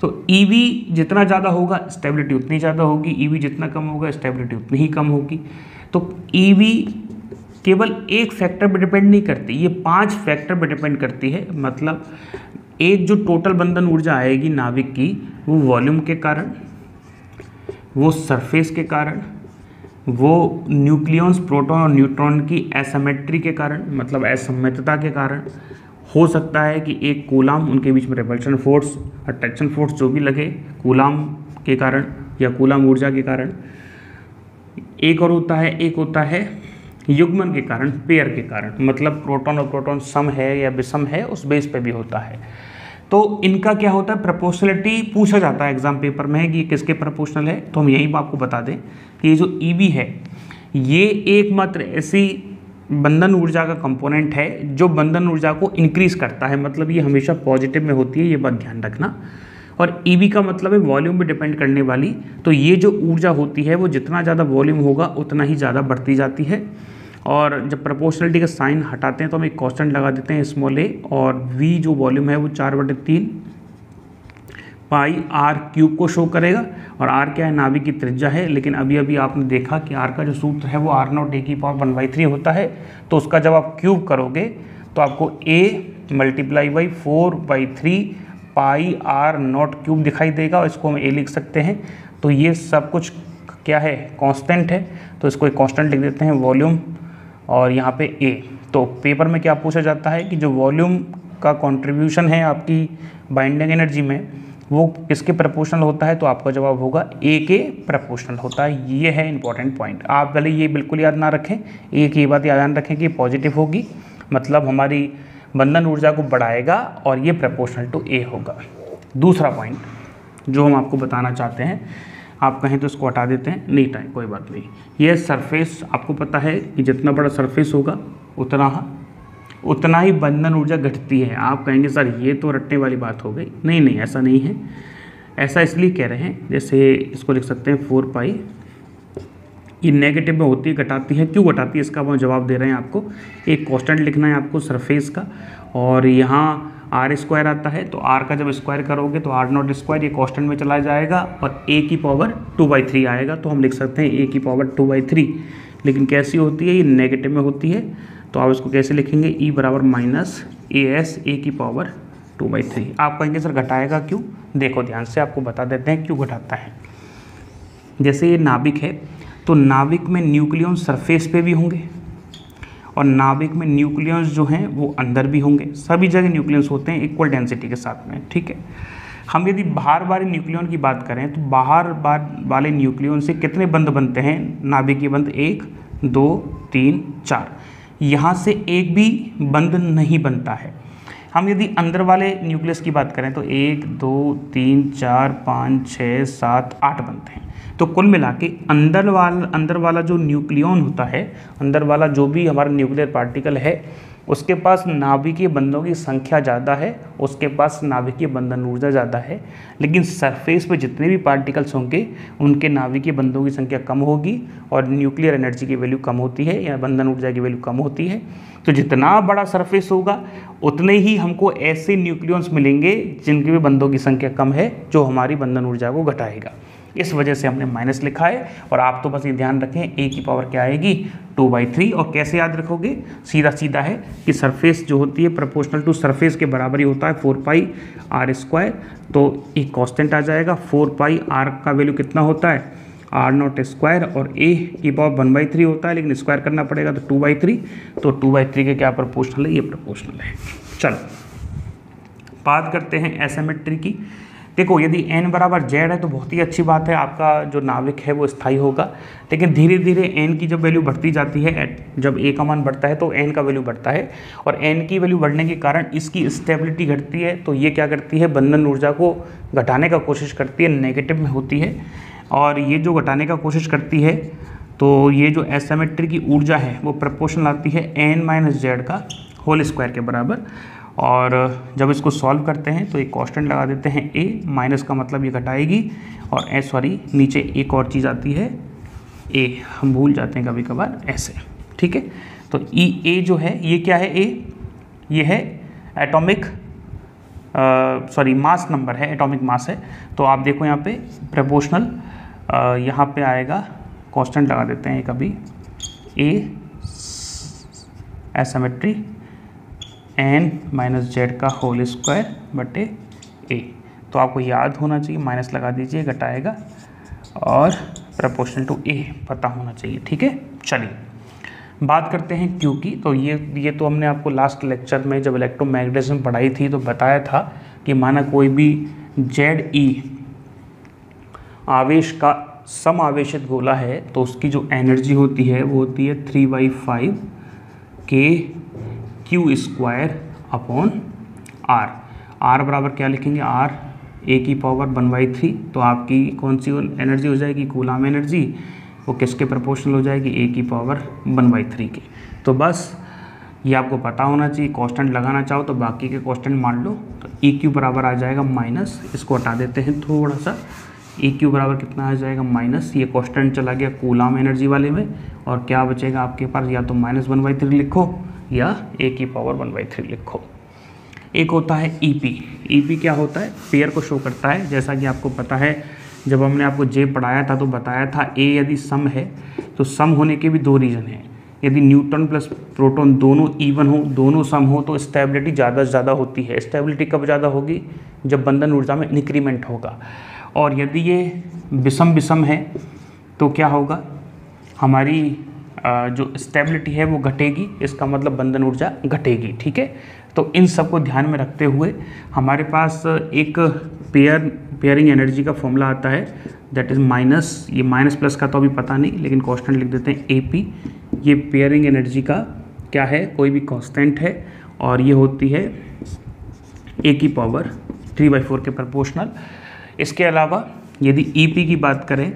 तो EV जितना ज़्यादा होगा स्टेबिलिटी उतनी ज़्यादा होगी, EV जितना कम होगा स्टेबिलिटी उतनी ही कम होगी। तो EV केवल एक फैक्टर पर डिपेंड नहीं करती, ये 5 फैक्टर पर डिपेंड करती है। मतलब एक जो टोटल बंधन ऊर्जा आएगी नाविक की, वो वॉल्यूम के कारण, वो सरफेस के कारण, वो न्यूक्लियॉन्स, प्रोटॉन और न्यूट्रॉन की एसिमेट्री के कारण, मतलब असममितता के कारण हो सकता है कि एक कूलाम, उनके बीच में रिपल्शन फोर्स, अट्रैक्शन फोर्स जो भी लगे कूलाम के कारण या कूलाम ऊर्जा के कारण। एक होता है युग्मन के कारण, पेयर के कारण, मतलब प्रोटॉन और प्रोटॉन सम है या विषम है, उस बेस पे भी होता है। तो इनका क्या होता है, प्रोपोर्शनलिटी पूछा जाता है एग्जाम पेपर में कि किसके प्रोपोर्शनल है। तो हम यही आपको बता दें कि ये जो EV है, ये एकमात्र ऐसी बंधन ऊर्जा का कंपोनेंट है जो बंधन ऊर्जा को इंक्रीज करता है, मतलब ये हमेशा पॉजिटिव में होती है, ये बात ध्यान रखना। और EV का मतलब है वॉल्यूम पे डिपेंड करने वाली। तो ये जो ऊर्जा होती है वो जितना ज़्यादा वॉल्यूम होगा उतना ही ज़्यादा बढ़ती जाती है। और जब प्रोपोर्शनलिटी का साइन हटाते हैं तो हम एक कांस्टेंट लगा देते हैं स्मॉल a, और V जो वॉल्यूम है वो 4/3 पाई r³ को शो करेगा। और r क्या है, नाभिक की त्रिज्या है। लेकिन अभी अभी आपने देखा कि r का जो सूत्र है वो R0 A की पावर 1/3 होता है। तो उसका जब आप क्यूब करोगे तो आपको a × 4/3 पाई r0³ दिखाई देगा, और इसको हम a लिख सकते हैं। तो ये सब कुछ क्या है, कांस्टेंट है, तो इसको एक कांस्टेंट लिख देते हैं, वॉल्यूम और यहाँ पे ए। तो पेपर में क्या पूछा जाता है कि जो वॉल्यूम का कंट्रीब्यूशन है आपकी बाइंडिंग एनर्जी में वो किसके प्रोपोर्शनल होता है, तो आपका जवाब होगा ए के प्रोपोर्शनल होता है। ये है इंपॉर्टेंट पॉइंट। आप पहले ये बिल्कुल याद ना रखें, एक ये बात याद रखें कि पॉजिटिव होगी मतलब हमारी बंधन ऊर्जा को बढ़ाएगा और ये प्रोपोर्शनल टू ए होगा। दूसरा पॉइंट जो हम आपको बताना चाहते हैं, आप कहें तो इसको हटा देते हैं, नहीं टाइम कोई बात नहीं। ये सरफेस आपको पता है कि जितना बड़ा सरफेस होगा उतना ही बंधन ऊर्जा घटती है। आप कहेंगे सर ये तो रटने वाली बात हो गई। नहीं, ऐसा नहीं है। ऐसा इसलिए कह रहे हैं, जैसे इसको लिख सकते हैं 4 पाई, ये नेगेटिव में होती है, घटाती है। क्यों घटाती है इसका हम जवाब दे रहे हैं आपको। एक कांस्टेंट लिखना है आपको सरफेस का, और यहाँ आर स्क्वायर आता है, तो आर का जब स्क्वायर करोगे तो आर नॉट स्क्वायर ये कांस्टेंट में चला जाएगा और ए की पावर 2/3 आएगा। तो हम लिख सकते हैं ए की पावर 2/3। लेकिन कैसी होती है, ये नेगेटिव में होती है, तो आप इसको कैसे लिखेंगे, ई बराबर माइनस ए एस ए की पावर 2/3। आप कहेंगे सर घटाएगा क्यों, देखो ध्यान से आपको बता देते हैं क्यों घटाता है। जैसे ये नाभिक है, तो नाभिक में न्यूक्लियन सरफेस पे भी होंगे और नाभिक में न्यूक्लियंस जो हैं वो अंदर भी होंगे। सभी जगह न्यूक्लियंस होते हैं इक्वल डेंसिटी के साथ में, ठीक है। हम यदि बाहर वाले न्यूक्लियन की बात करें तो बाहर वाले न्यूक्लियन से कितने बंध बनते हैं, नाभिकीय बंध 1 2 3 4, यहाँ से एक भी बंध नहीं बनता है। हम यदि अंदर वाले न्यूक्लियस की बात करें तो 1 2 3 4 5 6 7 8 बनते हैं। तो कुल मिला के अंदर वाला जो न्यूक्लियन होता है, अंदर वाला जो भी हमारा न्यूक्लियर पार्टिकल है, उसके पास नाभिकीय बंधों की संख्या ज़्यादा है, उसके पास नाभिकीय बंधन ऊर्जा ज़्यादा है। लेकिन सरफेस पे जितने भी पार्टिकल्स होंगे उनके नाभिकीय बंधों की संख्या कम होगी और न्यूक्लियर एनर्जी की वैल्यू कम होती है या बंधन ऊर्जा की वैल्यू कम होती है। तो जितना बड़ा सरफेस होगा उतने ही हमको ऐसे न्यूक्लियंस मिलेंगे जिनके भी बंधों की संख्या कम है, जो हमारी बंधन ऊर्जा को घटाएगा। इस वजह से हमने माइनस लिखा है। और आप तो बस ये ध्यान रखें ए की पावर क्या आएगी 2/3। और कैसे याद रखोगे, सीधा है कि सरफेस जो होती है प्रोपोर्शनल टू सरफेस के बराबर ही होता है 4 पाई आर स्क्वायर। तो एक कांस्टेंट आ जाएगा 4 पाई आर का वैल्यू कितना होता है आर नॉट स्क्वायर, और ए की पावर 1/3 होता है, लेकिन स्क्वायर करना पड़ेगा तो 2/3। तो 2/3 के क्या प्रोपोर्शनल है, ये प्रोपोर्शनल है। चलो बात करते हैं एसिमेट्री की। देखो यदि n बराबर z है तो बहुत ही अच्छी बात है, आपका जो नाभिक है वो स्थायी होगा। लेकिन धीरे धीरे n की जब वैल्यू बढ़ती जाती है, जब a का मान बढ़ता है तो n का वैल्यू बढ़ता है, और n की वैल्यू बढ़ने के कारण इसकी स्टेबिलिटी घटती है। तो ये क्या करती है, बंधन ऊर्जा को घटाने का कोशिश करती है, नेगेटिव में होती है। और ये जो घटाने का कोशिश करती है तो ये जो एसिमेट्री की ऊर्जा है वो प्रोपोर्शनल आती है n - z का होल स्क्वायर के बराबर। और जब इसको सॉल्व करते हैं तो एक कांस्टेंट लगा देते हैं a, माइनस का मतलब ये घटाएगी, और नीचे एक और चीज़ आती है a, हम भूल जाते हैं कभी कभार ऐसे, ठीक है। तो a जो है ये क्या है, a ये है एटॉमिक मास नंबर है, एटॉमिक मास है। तो आप देखो यहाँ पे प्रोपोर्शनल, यहाँ पे आएगा कांस्टेंट लगा देते हैं कभी a एसिमेट्री n - z का होल स्क्वायर बटे a। तो आपको याद होना चाहिए, माइनस लगा दीजिए, घटाएगा, और प्रोपोर्शनल टू a पता होना चाहिए, ठीक है। चलिए बात करते हैं Q की। तो ये तो हमने आपको लास्ट लेक्चर में जब इलेक्ट्रोमैग्नेटिज्म पढ़ाई थी तो बताया था कि माना कोई भी Ze आवेश का सम आवेशित गोला है तो उसकी जो एनर्जी होती है वो होती है 3/5 के Q square upon R। R बराबर क्या लिखेंगे, R a की पावर 1/3। तो आपकी कौन सी एनर्जी हो जाएगी, कूलाम एनर्जी, वो किसके प्रोपोर्शनल हो जाएगी, a की पावर 1/3 के। तो बस ये आपको पता होना चाहिए। कांस्टेंट लगाना चाहो तो बाकी के कांस्टेंट मान लो। तो EQ बराबर आ जाएगा माइनस, इसको हटा देते हैं थोड़ा सा, EQ बराबर कितना आ जाएगा माइनस, ये कांस्टेंट चला गया कूलाम एनर्जी वाले में, और क्या बचेगा आपके पास, या तो -1/3 लिखो या a की पावर 1/3 लिखो। एक होता है EP क्या होता है, पेयर को शो करता है। जैसा कि आपको पता है जब हमने आपको J पढ़ाया था तो बताया था A यदि सम है तो सम होने के भी 2 रीज़न हैं। यदि न्यूट्रॉन प्लस प्रोटॉन दोनों इवन हो, दोनों सम हो, तो स्टेबिलिटी ज़्यादा से ज़्यादा होती है। स्टेबिलिटी कब ज़्यादा होगी, जब बंधन ऊर्जा में इंक्रीमेंट होगा। और यदि ये विषम है तो क्या होगा, हमारी जो स्टेबिलिटी है वो घटेगी, इसका मतलब बंधन ऊर्जा घटेगी। ठीक है, तो इन सब को ध्यान में रखते हुए हमारे पास एक पेयरिंग एनर्जी का फॉर्मूला आता है, दैट इज़ माइनस, ये माइनस प्लस का तो अभी पता नहीं, लेकिन कांस्टेंट लिख देते हैं AP। ये पेयरिंग एनर्जी का क्या है, कोई भी कांस्टेंट है, और ये होती है A की पावर 3/4 के प्रोपोर्शनल। इसके अलावा यदि EP की बात करें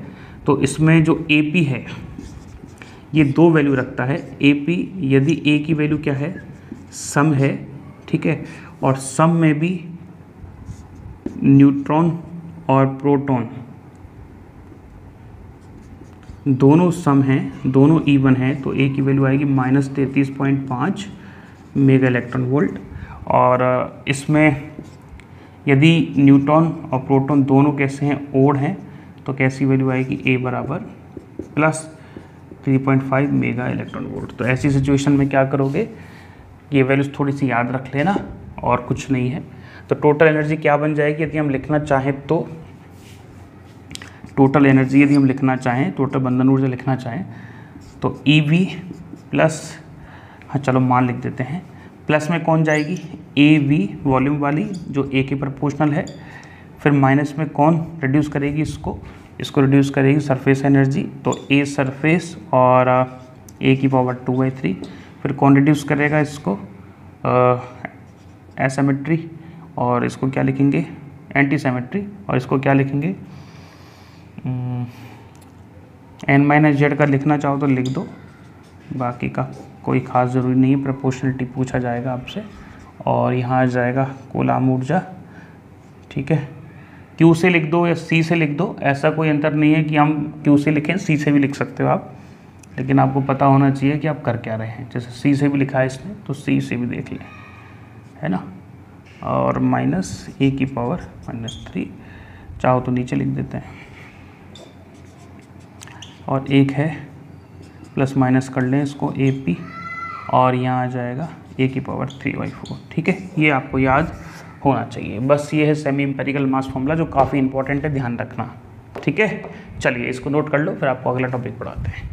तो इसमें जो AP है ये 2 वैल्यू रखता है। AP यदि A की वैल्यू क्या है, सम है, ठीक है, और सम में भी न्यूट्रॉन और प्रोटॉन दोनों सम हैं, दोनों इवन हैं, तो A की वैल्यू आएगी -33.5 मेगा इलेक्ट्रॉन वोल्ट। और इसमें यदि न्यूट्रॉन और प्रोटॉन दोनों कैसे हैं, ओड हैं, तो कैसी वैल्यू आएगी, A बराबर +3.5 मेगा इलेक्ट्रॉन वोल्ट। तो ऐसी सिचुएशन में क्या करोगे, ये वैल्यूज थोड़ी सी याद रख लेना और कुछ नहीं है। तो टोटल एनर्जी क्या बन जाएगी, यदि हम लिखना चाहें तो टोटल एनर्जी यदि हम लिखना चाहें, टोटल बंधन ऊर्जा लिखना चाहें तो EV प्लस, हाँ चलो मान लिख देते हैं, प्लस में कौन जाएगी, AV वॉल्यूम वाली जो A के प्रोपोर्शनल है, फिर माइनस में कौन रिड्यूस करेगी, इसको रिड्यूस करेगी सरफेस एनर्जी, तो A सरफेस और A की पावर 2/3, फिर कौन रिड्यूस करेगा इसको, एसिमेट्री, और इसको क्या लिखेंगे, एंटी सिमेट्री, और इसको क्या लिखेंगे, N-Z का लिखना चाहो तो लिख दो, बाकी का कोई ख़ास ज़रूरी नहीं है, प्रोपोर्शनलिटी पूछा जाएगा आपसे। और यहाँ आ जाएगा कूलाम ऊर्जा, ठीक है, Q से लिख दो या C से लिख दो, ऐसा कोई अंतर नहीं है कि हम Q से लिखें, C से भी लिख सकते हो आप, लेकिन आपको पता होना चाहिए कि आप कर क्या रहे हैं। जैसे C से भी लिखा है इसने, तो C से भी देख लें, है ना, और -A की पावर -3, चाहो तो नीचे लिख देते हैं, और एक है प्लस माइनस कर लें इसको AP, और यहाँ आ जाएगा A की पावर 3/4। ठीक है, ये आपको याद होना चाहिए। बस ये है सेमी एम्पिरिकल मास फॉर्मूला जो काफ़ी इंपॉर्टेंट है, ध्यान रखना। ठीक है, चलिए इसको नोट कर लो, फिर आपको अगला टॉपिक पढ़ाते हैं।